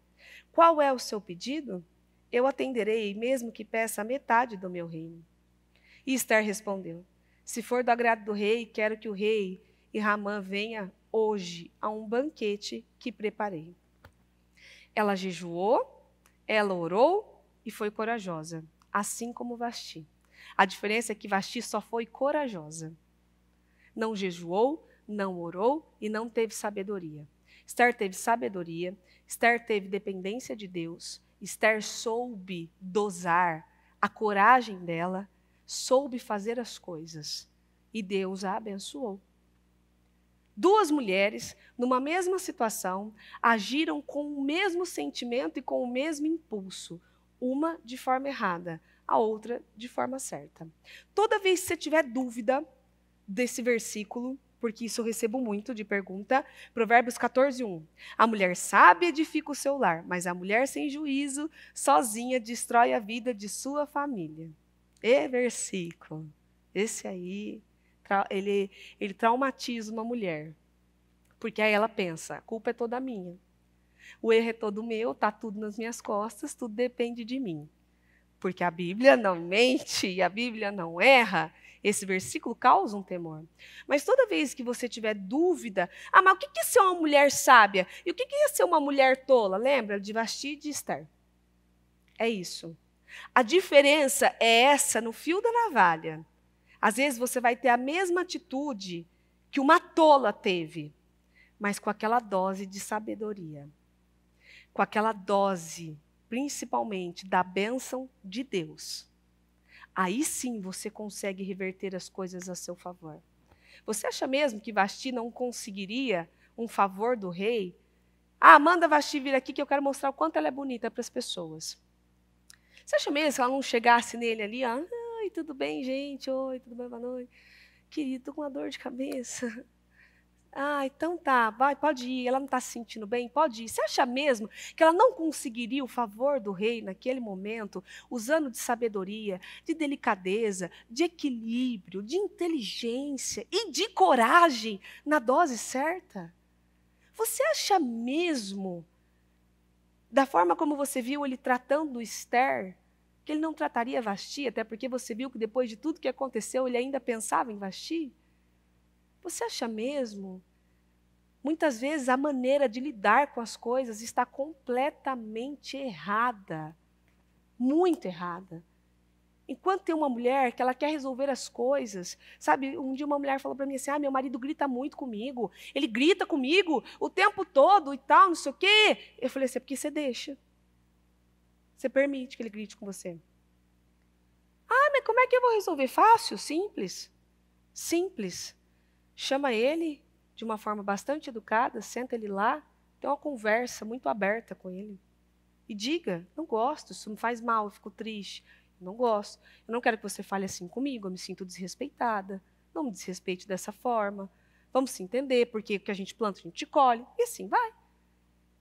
Qual é o seu pedido? Eu atenderei, mesmo que peça a metade do meu reino. E Esther respondeu, se for do agrado do rei, quero que o rei e Ramã venha hoje a um banquete que preparei. Ela jejuou, ela orou e foi corajosa, assim como Vasti. A diferença é que Vasti só foi corajosa. Não jejuou, não orou e não teve sabedoria. Esther teve sabedoria, Esther teve dependência de Deus, Esther soube dosar a coragem dela, soube fazer as coisas e Deus a abençoou. Duas mulheres, numa mesma situação, agiram com o mesmo sentimento e com o mesmo impulso, uma de forma errada, a outra de forma certa. Toda vez que você tiver dúvida desse versículo, porque isso eu recebo muito de pergunta, Provérbios 14:1. A mulher sábia edifica o seu lar, mas a mulher sem juízo, sozinha, destrói a vida de sua família. E versículo. Esse aí, ele traumatiza uma mulher. Porque aí ela pensa, a culpa é toda minha. O erro é todo meu, está tudo nas minhas costas, tudo depende de mim. Porque a Bíblia não mente e a Bíblia não erra. Esse versículo causa um temor. Mas toda vez que você tiver dúvida, mas o que é ser uma mulher sábia? E o que é ser uma mulher tola? Lembra de Vasti e de Esther? É isso. A diferença é essa no fio da navalha. Às vezes você vai ter a mesma atitude que uma tola teve, mas com aquela dose de sabedoria. Com aquela dose, principalmente, da bênção de Deus. Aí sim você consegue reverter as coisas a seu favor. Você acha mesmo que Vasti não conseguiria um favor do rei? Manda Vasti vir aqui que eu quero mostrar o quanto ela é bonita para as pessoas. Você acha mesmo que ela não chegasse nele ali? Oi, tudo bem, gente? Oi, tudo bem, boa noite? querido, tô com uma dor de cabeça. Ah, então tá, vai, pode ir. Ela não está se sentindo bem? Pode ir. Você acha mesmo que ela não conseguiria o favor do rei naquele momento, usando de sabedoria, de delicadeza, de equilíbrio, de inteligência e de coragem na dose certa? Você acha mesmo, da forma como você viu ele tratando Esther, que ele não trataria Vasti, até porque você viu que depois de tudo que aconteceu, ele ainda pensava em Vasti? Você acha mesmo? Muitas vezes a maneira de lidar com as coisas está completamente errada, muito errada. Enquanto tem uma mulher que ela quer resolver as coisas, sabe? Um dia uma mulher falou para mim assim, meu marido grita muito comigo, ele grita comigo o tempo todo e tal, não sei o quê. Eu falei assim, é porque você deixa. Você permite que ele grite com você. Mas como é que eu vou resolver? Fácil, simples. Simples. Chama ele de uma forma bastante educada, senta ele lá, tem uma conversa muito aberta com ele. E diga, não gosto, isso me faz mal, eu fico triste. Eu não gosto. Eu não quero que você fale assim comigo, eu me sinto desrespeitada. Não me desrespeite dessa forma. Vamos se entender, porque o que a gente planta, a gente colhe. E assim vai.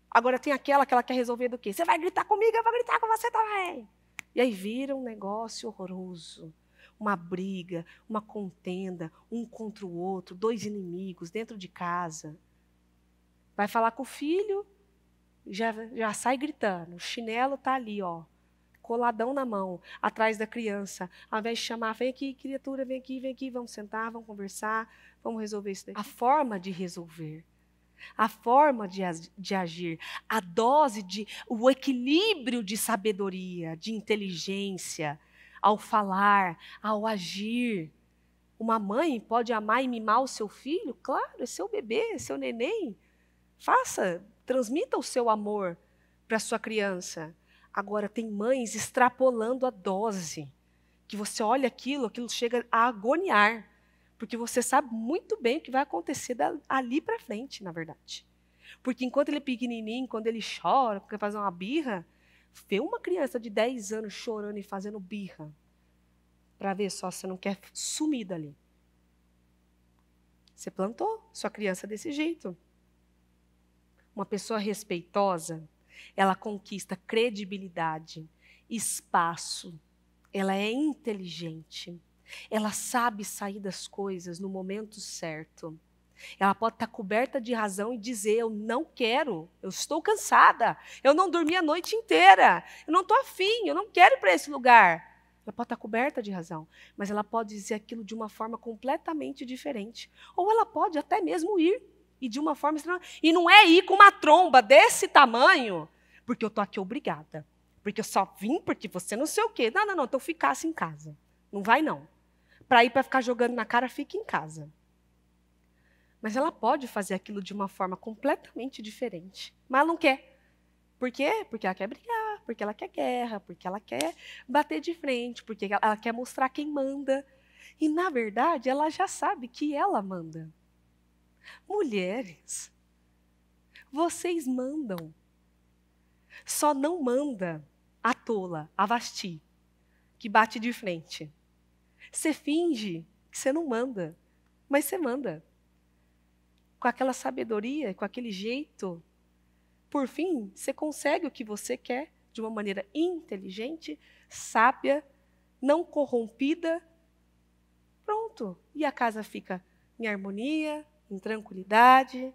Agora tem aquela que ela quer resolver do quê? Você vai gritar comigo, eu vou gritar com você também. E aí vira um negócio horroroso. Uma briga, uma contenda, um contra o outro, dois inimigos dentro de casa. Vai falar com o filho, já sai gritando. O chinelo está ali, ó, coladão na mão, atrás da criança. Ao invés de chamar, vem aqui, criatura, vem aqui, vamos sentar, vamos conversar, vamos resolver isso daí. A forma de resolver, a forma de agir, a dose, o equilíbrio de sabedoria, de inteligência, ao falar, ao agir. Uma mãe pode amar e mimar o seu filho? Claro, é seu bebê, é seu neném. Faça, transmita o seu amor para a sua criança. Agora, tem mães extrapolando a dose, que você olha aquilo chega a agoniar, porque você sabe muito bem o que vai acontecer ali para frente, na verdade. Porque enquanto ele é pequenininho, quando ele chora, quer fazer uma birra, vê uma criança de 10 anos chorando e fazendo birra, para ver só se você não quer sumir dali. Você plantou sua criança desse jeito. Uma pessoa respeitosa, ela conquista credibilidade, espaço, ela é inteligente, ela sabe sair das coisas no momento certo. Ela pode estar coberta de razão e dizer, eu não quero, eu estou cansada, eu não dormi a noite inteira, eu não estou afim, eu não quero ir para esse lugar. Ela pode estar coberta de razão, mas ela pode dizer aquilo de uma forma completamente diferente. Ou ela pode até mesmo ir, e de uma forma estranha. E não é ir com uma tromba desse tamanho, porque eu estou aqui obrigada, porque eu só vim porque você não sei o quê. Não, então ficasse em casa. Não vai não. Para ir para ficar jogando na cara, fique em casa. Mas ela pode fazer aquilo de uma forma completamente diferente. Mas ela não quer. Por quê? Porque ela quer brigar, porque ela quer guerra, porque ela quer bater de frente, porque ela quer mostrar quem manda. E, na verdade, ela já sabe que ela manda. Mulheres, vocês mandam. Só não manda a tola, a Vasti, que bate de frente. Você finge que você não manda, mas você manda. Com aquela sabedoria, com aquele jeito, por fim, você consegue o que você quer de uma maneira inteligente, sábia, não corrompida. Pronto. E a casa fica em harmonia, em tranquilidade.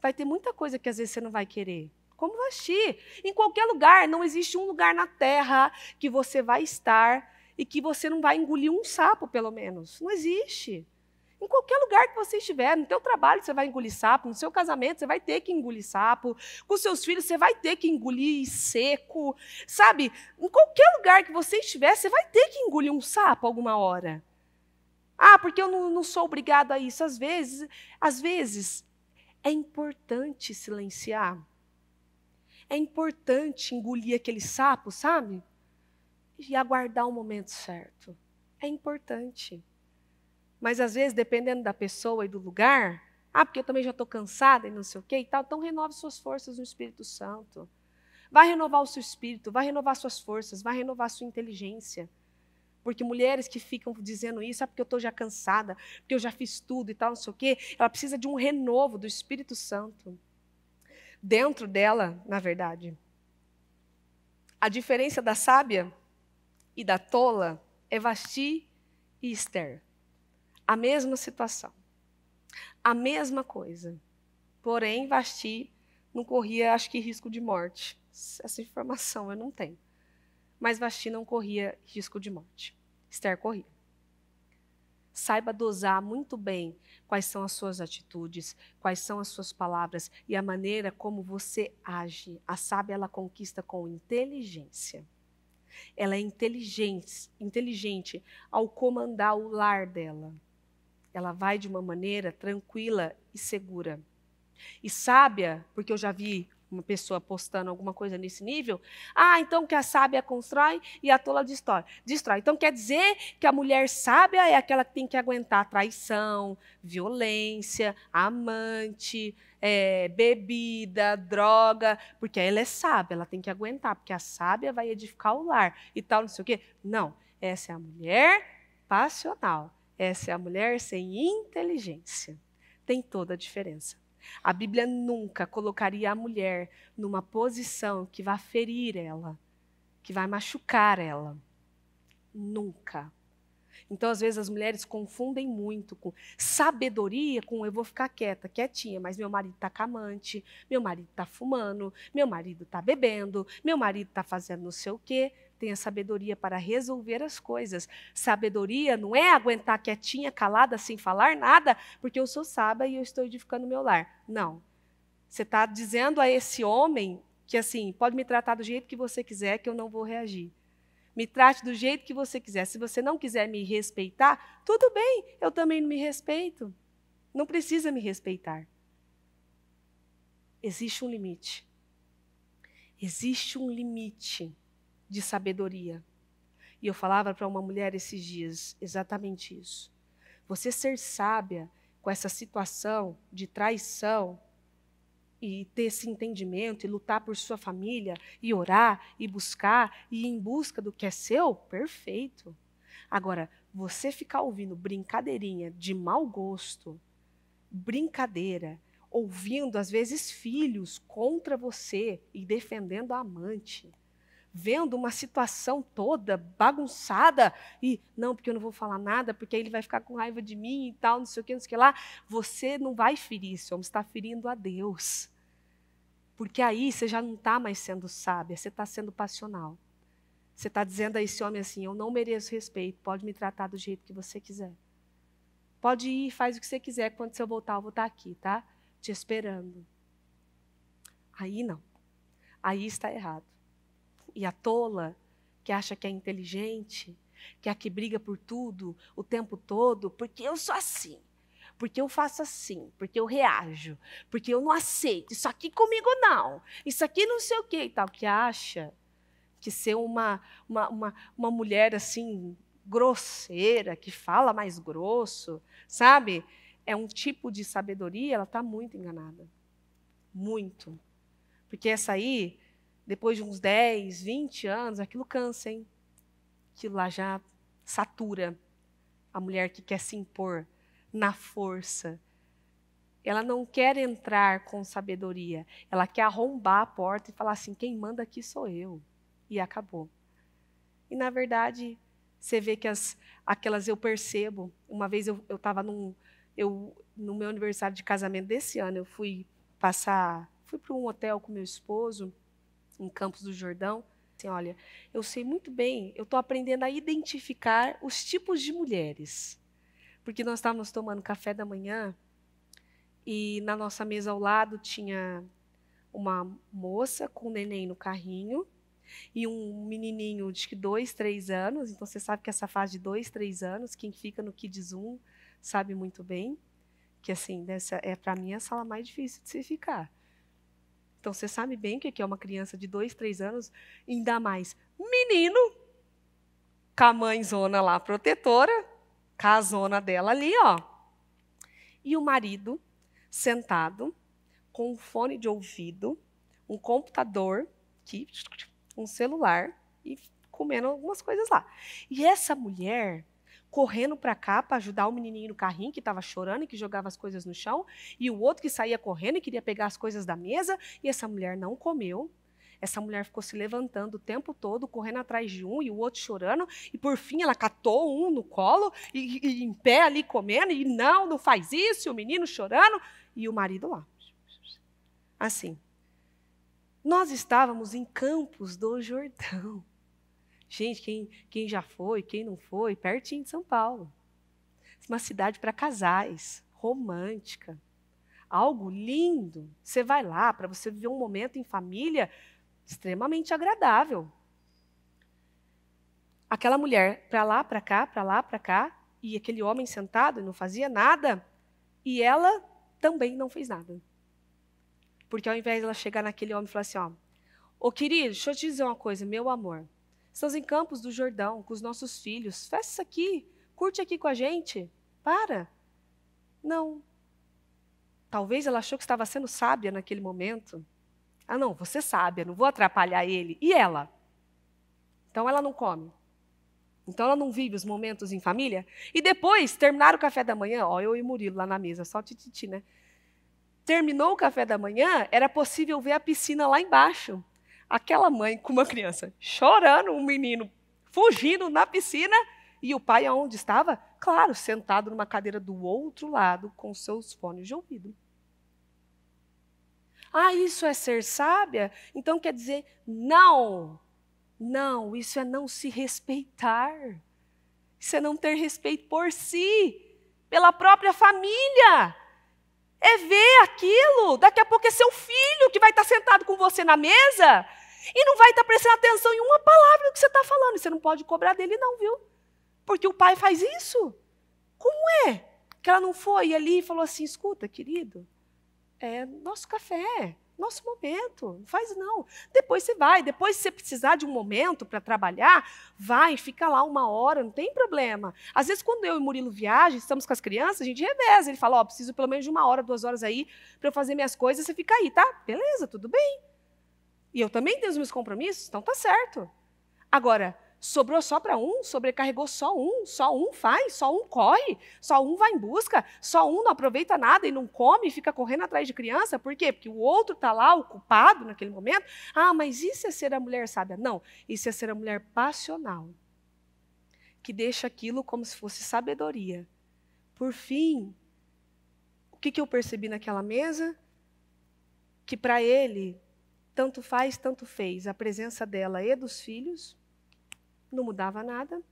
Vai ter muita coisa que às vezes você não vai querer. Como Vasti. Em qualquer lugar, não existe um lugar na terra que você vai estar e que você não vai engolir um sapo, pelo menos. Não existe. Em qualquer lugar que você estiver, no seu trabalho você vai engolir sapo, no seu casamento você vai ter que engolir sapo, com seus filhos você vai ter que engolir seco, sabe? Em qualquer lugar que você estiver, você vai ter que engolir um sapo alguma hora. Porque eu não sou obrigado a isso. Às vezes é importante silenciar. É importante engolir aquele sapo, sabe? E aguardar o momento certo. É importante. Mas, às vezes, dependendo da pessoa e do lugar, porque eu também já estou cansada e não sei o quê e tal, então renove suas forças no Espírito Santo. Vai renovar o seu espírito, vai renovar suas forças, vai renovar a sua inteligência, Porque mulheres que ficam dizendo isso, porque eu estou já cansada, porque eu já fiz tudo e tal, não sei o quê, ela precisa de um renovo do Espírito Santo dentro dela, na verdade. A diferença da sábia e da tola é Vasti e Esther. A mesma situação, a mesma coisa. Porém, Vasti não corria, acho que, risco de morte. Essa informação eu não tenho. Mas Vasti não corria risco de morte. Esther corria. Saiba dosar muito bem quais são as suas atitudes, quais são as suas palavras e a maneira como você age. A sábia, ela conquista com inteligência. Ela é inteligente ao comandar o lar dela. Ela vai de uma maneira tranquila e segura. E sábia, porque eu já vi uma pessoa postando alguma coisa nesse nível, então que a sábia constrói e a tola destrói. Então quer dizer que a mulher sábia é aquela que tem que aguentar traição, violência, amante, bebida, droga, porque ela é sábia, ela tem que aguentar, porque a sábia vai edificar o lar e tal, não sei o quê. Não, essa é a mulher passional, essa é a mulher sem inteligência. Tem toda a diferença. A Bíblia nunca colocaria a mulher numa posição que vai ferir ela, que vai machucar ela. Nunca. Então, às vezes, as mulheres confundem muito com sabedoria com eu vou ficar quieta, quietinha, mas meu marido está com amante, meu marido está fumando, meu marido está bebendo, meu marido está fazendo não sei o quê. Tenha sabedoria para resolver as coisas. Sabedoria não é aguentar quietinha, calada, sem falar nada, porque eu sou sábia e eu estou edificando meu lar. Não. Você está dizendo a esse homem que, assim, pode me tratar do jeito que você quiser, que eu não vou reagir. Me trate do jeito que você quiser. Se você não quiser me respeitar, tudo bem, eu também não me respeito. Não precisa me respeitar. Existe um limite. Existe um limite de sabedoria. E eu falava para uma mulher esses dias exatamente isso. Você ser sábia com essa situação de traição e ter esse entendimento e lutar por sua família e orar e buscar e ir em busca do que é seu, perfeito. Agora, você ficar ouvindo brincadeirinha de mau gosto, brincadeira, ouvindo às vezes filhos contra você e defendendo a amante, vendo uma situação toda bagunçada e, não, porque eu não vou falar nada, porque aí ele vai ficar com raiva de mim e tal, não sei o que lá. Você não vai ferir esse homem, você está ferindo a Deus. Porque aí você já não está mais sendo sábia, você está sendo passional. Você está dizendo a esse homem assim, eu não mereço respeito, pode me tratar do jeito que você quiser. Pode ir, faz o que você quiser, quando você voltar eu vou estar aqui, tá? Te esperando. Aí não. Aí está errado. E a tola, que acha que é inteligente, que é a que briga por tudo, o tempo todo, porque eu sou assim, porque eu faço assim, porque eu reajo, porque eu não aceito, isso aqui comigo não, isso aqui não sei o quê e tal, que acha que ser uma mulher assim, grosseira, que fala mais grosso, sabe? É um tipo de sabedoria, ela está muito enganada. Muito. Porque essa aí, depois de uns 10, 20 anos, aquilo cansa, hein? Aquilo lá já satura a mulher que quer se impor na força. Ela não quer entrar com sabedoria. Ela quer arrombar a porta e falar assim, quem manda aqui sou eu. E acabou. E, na verdade, você vê que aquelas eu percebo. Uma vez eu estava no meu aniversário de casamento desse ano, eu fui para um hotel com meu esposo, em Campos do Jordão. Assim, olha, eu sei muito bem, eu estou aprendendo a identificar os tipos de mulheres. Porque nós estávamos tomando café da manhã e na nossa mesa ao lado tinha uma moça com um neném no carrinho e um menininho de 2, 3 anos. Então, você sabe que essa fase de 2, 3 anos, quem fica no Kids 1 sabe muito bem que, assim, para mim, a sala mais difícil de se ficar. Então, você sabe bem o que é uma criança de 2, 3 anos, ainda mais menino, com a mãezona lá, protetora, com a zona dela ali, ó. E o marido sentado, com um fone de ouvido, um computador, aqui, um celular, e comendo algumas coisas lá. E essa mulher correndo para cá para ajudar o menininho no carrinho que estava chorando e que jogava as coisas no chão, e o outro que saía correndo e queria pegar as coisas da mesa, e essa mulher não comeu. Essa mulher ficou se levantando o tempo todo, correndo atrás de um e o outro chorando, e por fim ela catou um no colo e em pé ali comendo, e não faz isso, e o menino chorando, e o marido lá. Assim, nós estávamos em Campos do Jordão. Gente, quem já foi, quem não foi, pertinho de São Paulo. Uma cidade para casais, romântica, algo lindo. Você vai lá para você viver um momento em família extremamente agradável. Aquela mulher para lá, para cá, e aquele homem sentado e não fazia nada, e ela também não fez nada. Porque ao invés de ela chegar naquele homem e falar assim, ó, ô querido, deixa eu te dizer uma coisa, meu amor, estamos em Campos do Jordão com os nossos filhos, faz isso aqui, curte aqui com a gente, para. Não. Talvez ela achou que estava sendo sábia naquele momento. Ah, não, você é sábia, não vou atrapalhar ele. E ela? Então ela não come. Então ela não vive os momentos em família. E depois, terminaram o café da manhã, ó, eu e Murilo lá na mesa, só tititi, né? Terminou o café da manhã, era possível ver a piscina lá embaixo. Aquela mãe com uma criança chorando, um menino fugindo na piscina, e o pai aonde estava? Claro, sentado numa cadeira do outro lado, com seus fones de ouvido. Ah, isso é ser sábia? Então quer dizer, não. Não, isso é não se respeitar. Isso é não ter respeito por si, pela própria família. É ver aquilo. Daqui a pouco é seu filho que vai estar sentado com você na mesa e não vai estar prestando atenção em uma palavra do que você está falando. E você não pode cobrar dele não, viu? Porque o pai faz isso. Como é que ela não foi ali e falou assim, escuta, querido, é nosso café, nosso momento, não faz não. Depois você vai, depois se você precisar de um momento para trabalhar, vai, fica lá 1 hora, não tem problema. Às vezes quando eu e o Murilo viajam, estamos com as crianças, a gente reveza, ele fala, ó, preciso pelo menos de 1 hora, 2 horas aí para eu fazer minhas coisas, você fica aí, tá? Beleza, tudo bem. E eu também tenho os meus compromissos, então tá certo. Agora, sobrou só para um, sobrecarregou só um faz, só um corre, só um vai em busca, só um não aproveita nada e não come e fica correndo atrás de criança. Por quê? Porque o outro está lá, ocupado naquele momento. Ah, mas isso é ser a mulher sábia? Não, isso é ser a mulher passional, que deixa aquilo como se fosse sabedoria. Por fim, o que eu percebi naquela mesa? Que para ele, tanto faz, tanto fez, a presença dela e dos filhos, não mudava nada.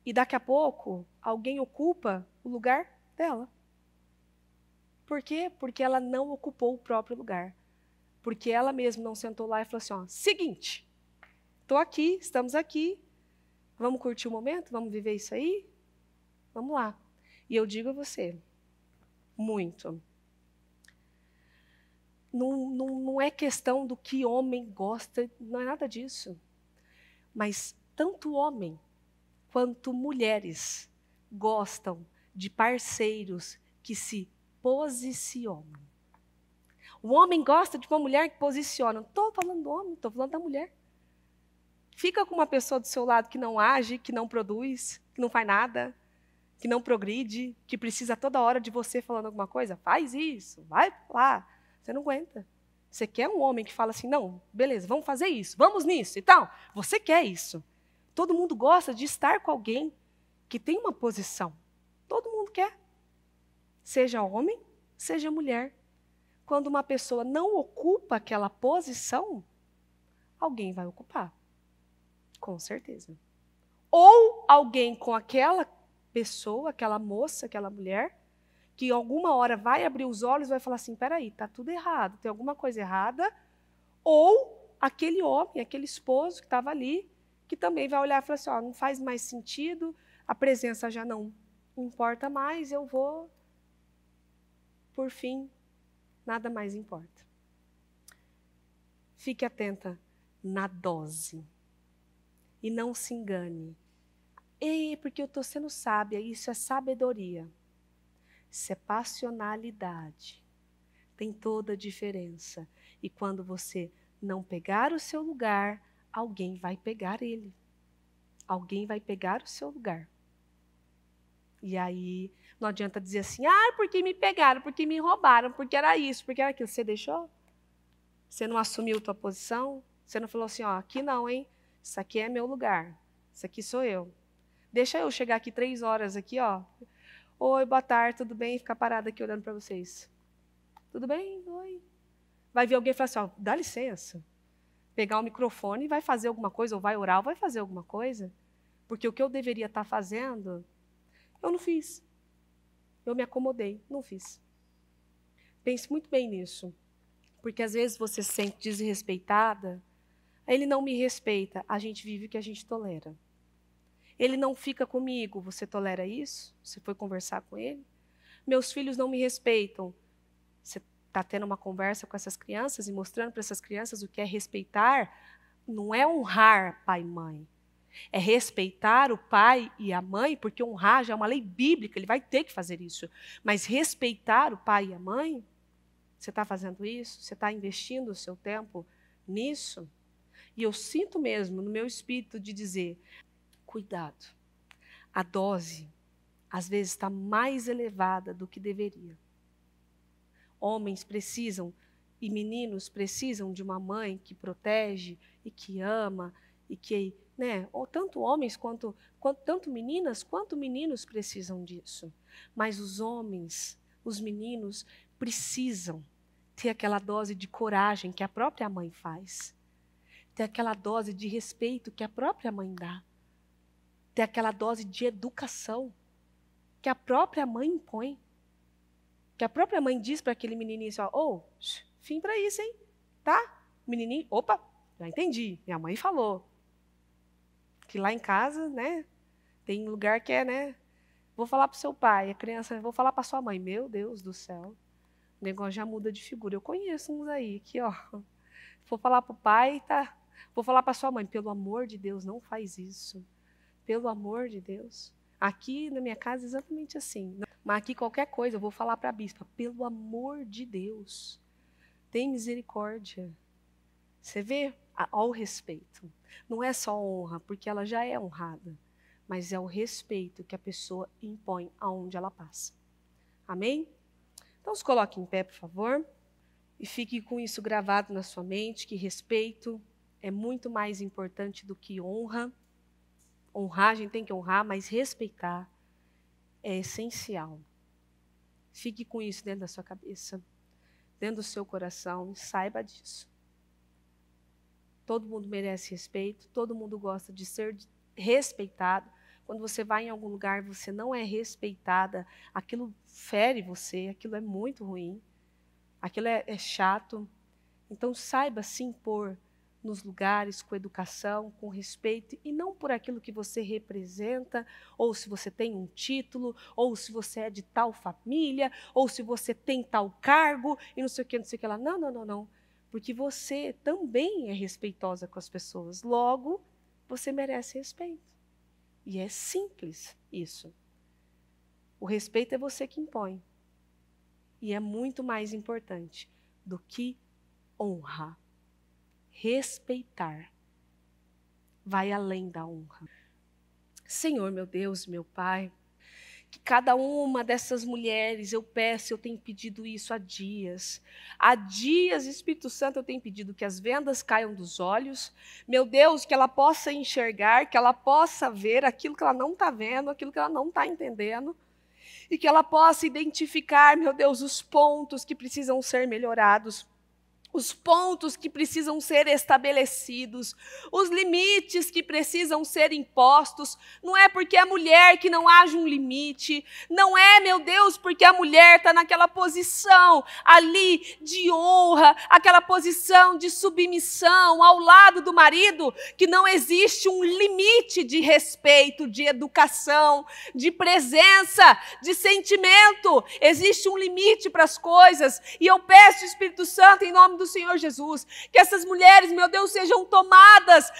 E daqui a pouco, alguém ocupa o lugar dela. Por quê? Porque ela não ocupou o próprio lugar. Porque ela mesma não sentou lá e falou assim, ó, seguinte, estou aqui, estamos aqui, vamos curtir o momento? Vamos viver isso aí? Vamos lá. E eu digo a você, muito. Não é questão do que homem gosta, não é nada disso. Mas tanto homem quanto mulheres gostam de parceiros que se posicionam. O homem gosta de uma mulher que posiciona. Não estou falando do homem, estou falando da mulher. Fica com uma pessoa do seu lado que não age, que não produz, que não faz nada, que não progride, que precisa toda hora de você falando alguma coisa. Faz isso, vai lá. Você não aguenta. Você quer um homem que fala assim, não, beleza, vamos fazer isso, vamos nisso e tal. Você quer isso. Todo mundo gosta de estar com alguém que tem uma posição. Todo mundo quer. Seja homem, seja mulher. Quando uma pessoa não ocupa aquela posição, alguém vai ocupar. Com certeza. Ou alguém com aquela pessoa, aquela moça, aquela mulher, que alguma hora vai abrir os olhos e vai falar assim, peraí, está tudo errado, tem alguma coisa errada. Ou aquele homem, aquele esposo que estava ali, que também vai olhar e falar assim, ó, não faz mais sentido, a presença já não importa mais, eu vou, por fim, nada mais importa. Fique atenta na dose e não se engane. Ei, porque eu estou sendo sábia, isso é sabedoria. Isso é passionalidade. Tem toda a diferença. E quando você não pegar o seu lugar, alguém vai pegar ele. Alguém vai pegar o seu lugar. E aí, não adianta dizer assim, porque me pegaram, porque me roubaram, porque era isso, porque era aquilo. Você deixou? Você não assumiu tua posição? Você não falou assim, aqui não, hein? Isso aqui é meu lugar. Isso aqui sou eu. Deixa eu chegar aqui 3 horas aqui, Oi, boa tarde, tudo bem? Ficar parada aqui olhando para vocês. Tudo bem? Oi. Vai vir alguém e falar assim, dá licença. Pegar o microfone e vai fazer alguma coisa, ou vai orar, ou vai fazer alguma coisa. Porque o que eu deveria estar fazendo, eu não fiz. Eu me acomodei, não fiz. Pense muito bem nisso. Porque às vezes você se sente desrespeitada, ele não me respeita, a gente vive o que a gente tolera. Ele não fica comigo, você tolera isso? Você foi conversar com ele? Meus filhos não me respeitam. Você está tendo uma conversa com essas crianças e mostrando para essas crianças o que é respeitar? Não é honrar pai e mãe. É respeitar o pai e a mãe, porque honrar já é uma lei bíblica, ele vai ter que fazer isso. Mas respeitar o pai e a mãe, você está fazendo isso? Você está investindo o seu tempo nisso? E eu sinto mesmo no meu espírito de dizer, cuidado, a dose às vezes está mais elevada do que deveria. Homens precisam e meninos precisam de uma mãe que protege e que ama e que, ou tanto homens quanto tanto meninas quanto meninos precisam disso. Mas os homens, os meninos precisam ter aquela dose de coragem que a própria mãe faz. Ter aquela dose de respeito que a própria mãe dá. Ter aquela dose de educação que a própria mãe impõe. Que a própria mãe diz para aquele menininho assim, fim para isso, hein? Tá? Menininho, opa, já entendi. Minha mãe falou. Que lá em casa, tem lugar que é, vou falar para o seu pai, a criança, vou falar para sua mãe. Meu Deus do céu. O negócio já muda de figura. Eu conheço uns aí, que vou falar para o pai, tá? Vou falar para sua mãe, pelo amor de Deus, não faz isso. Pelo amor de Deus. Aqui na minha casa é exatamente assim. Mas aqui qualquer coisa, eu vou falar para a bispa, pelo amor de Deus, tem misericórdia. Você vê ao respeito. Não é só honra, porque ela já é honrada, mas é o respeito que a pessoa impõe aonde ela passa. Amém? Então se coloque em pé, por favor, e fique com isso gravado na sua mente, que respeito é muito mais importante do que honra. Honrar, a gente tem que honrar, mas respeitar é essencial. Fique com isso dentro da sua cabeça, dentro do seu coração, e saiba disso. Todo mundo merece respeito, todo mundo gosta de ser respeitado. Quando você vai em algum lugar e você não é respeitada, aquilo fere você, aquilo é muito ruim, aquilo é chato. Então saiba se impor nos lugares, com educação, com respeito, e não por aquilo que você representa, ou se você tem um título, ou se você é de tal família, ou se você tem tal cargo, e não sei o que lá. Não, não, não, não. Porque você também é respeitosa com as pessoas. Logo, você merece respeito. E é simples isso. O respeito é você que impõe. E é muito mais importante do que honrar. Respeitar vai além da honra. Senhor, meu Deus, meu Pai, que cada uma dessas mulheres, eu tenho pedido isso há dias, Espírito Santo, eu tenho pedido que as vendas caiam dos olhos, meu Deus, que ela possa enxergar, que ela possa ver aquilo que ela não está vendo, aquilo que ela não está entendendo, e que ela possa identificar, meu Deus, os pontos que precisam ser melhorados, os pontos que precisam ser estabelecidos, os limites que precisam ser impostos. Não é porque é mulher que não haja um limite, não é, meu Deus, porque a mulher está naquela posição ali de honra, aquela posição de submissão ao lado do marido, que não existe um limite de respeito, de educação, de presença, de sentimento. Existe um limite para as coisas, e eu peço, Espírito Santo, em nome do do Senhor Jesus. Que essas mulheres, meu Deus, sejam tomadas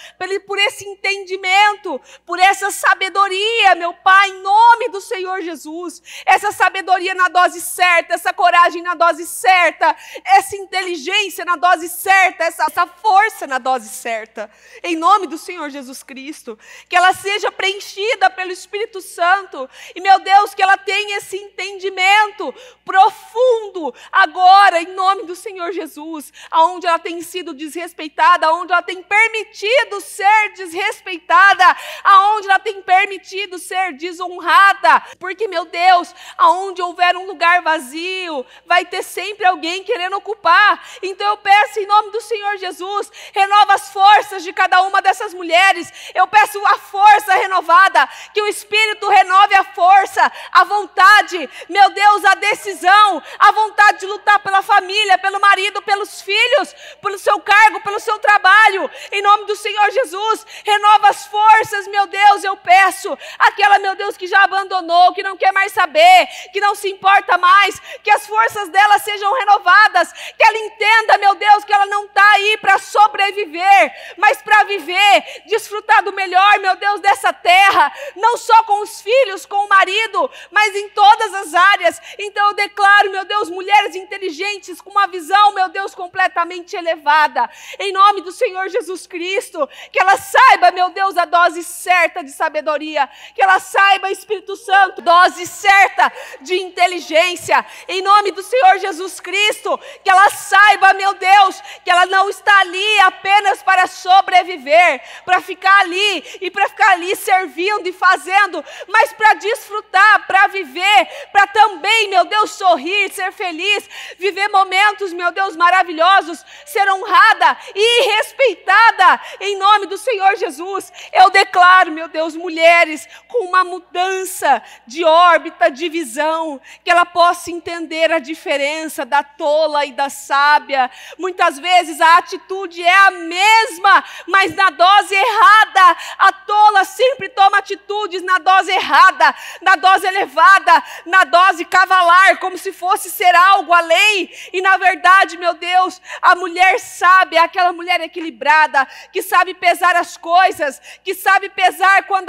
por esse entendimento, por essa sabedoria, meu Pai, em nome do Senhor Jesus. Essa sabedoria na dose certa, essa coragem na dose certa, essa inteligência na dose certa, essa força na dose certa. Em nome do Senhor Jesus Cristo. Que ela seja preenchida pelo Espírito Santo. E, meu Deus, que ela tenha esse entendimento profundo agora, em nome do Senhor Jesus. Aonde ela tem sido desrespeitada, aonde ela tem permitido ser desrespeitada, aonde ela tem permitido ser desonrada. Porque, meu Deus, aonde houver um lugar vazio, vai ter sempre alguém querendo ocupar. Então eu peço em nome do Senhor Jesus, renova as forças de cada uma dessas mulheres. Eu peço a força renovada, que o Espírito renove a força, a vontade, meu Deus, a decisão, a vontade de lutar pela família, pelo marido, pelos filhos, pelo seu cargo, pelo seu trabalho. Em nome do Senhor Jesus, renova as forças, meu Deus, eu peço. Aquela, meu Deus, que já abandonou, que não quer mais saber, que não se importa mais, que as forças dela sejam renovadas, que ela entenda, meu Deus, que ela não está aí para sobreviver, mas para viver, desfrutar do melhor, meu Deus, dessa terra, não só com os filhos, com o marido, mas em todas as áreas. Então eu declaro, meu Deus, mulheres inteligentes, com uma visão, meu Deus, completamente elevada, em nome do Senhor Jesus Cristo, que ela saiba, meu Deus, a dose certa de sabedoria, que ela saiba, Espírito Santo, dose certa de inteligência, em nome do Senhor Jesus Cristo, que ela saiba, meu Deus, que ela não está ali apenas para sobreviver, para ficar ali e para ficar ali servindo e fazendo, mas para desfrutar, para viver, para também, meu Deus, sorrir, ser feliz, viver momentos, meu Deus, maravilhosos, ser honrada e respeitada, em nome do Senhor Jesus. Eu declaro, meu Deus, mulheres com uma mudança de órbita, de visão, que ela possa entender a diferença da tola e da sábia. Muitas vezes a atitude é a mesma, mas na dose errada. A tola sempre toma atitudes na dose errada, na dose elevada, na dose cavalar, como se fosse ser algo além. E na verdade, meu Deus, a mulher sábia é aquela mulher equilibrada, que sabe pesar as coisas, que sabe pesar quando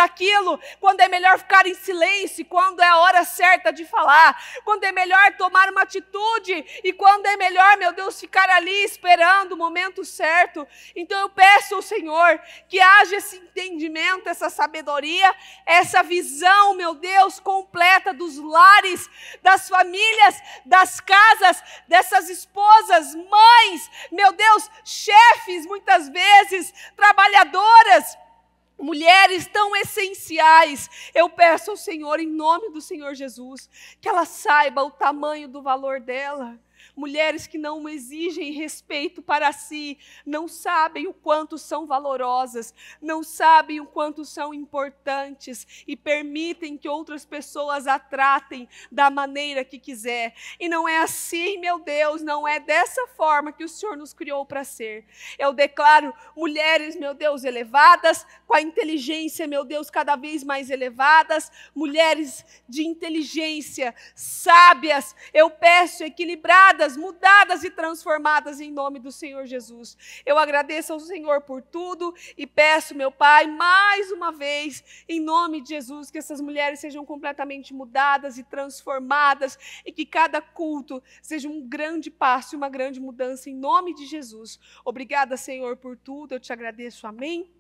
é melhor ficar em silêncio, quando é a hora certa de falar, quando é melhor tomar uma atitude e quando é melhor, meu Deus, ficar ali esperando o momento certo. Então eu peço ao Senhor que haja esse entendimento, essa sabedoria, essa visão, meu Deus, completa dos lares, das famílias, das casas, dessas esposas, mães, meu Deus, chefes, muitas vezes, trabalhadoras, mulheres tão essenciais. Eu peço ao Senhor, em nome do Senhor Jesus, que ela saiba o tamanho do valor dela. Mulheres que não exigem respeito para si, não sabem o quanto são valorosas, não sabem o quanto são importantes e permitem que outras pessoas a tratem da maneira que quiser. E não é assim, meu Deus, não é dessa forma que o Senhor nos criou para ser. Eu declaro mulheres, meu Deus, elevadas, com a inteligência, meu Deus, cada vez mais elevadas, mulheres de inteligência, sábias, eu peço, equilibradas, mudadas e transformadas em nome do Senhor Jesus. Eu agradeço ao Senhor por tudo e peço, meu Pai, mais uma vez, em nome de Jesus, que essas mulheres sejam completamente mudadas e transformadas e que cada culto seja um grande passo e uma grande mudança em nome de Jesus. Obrigada, Senhor, por tudo. Eu te agradeço. Amém.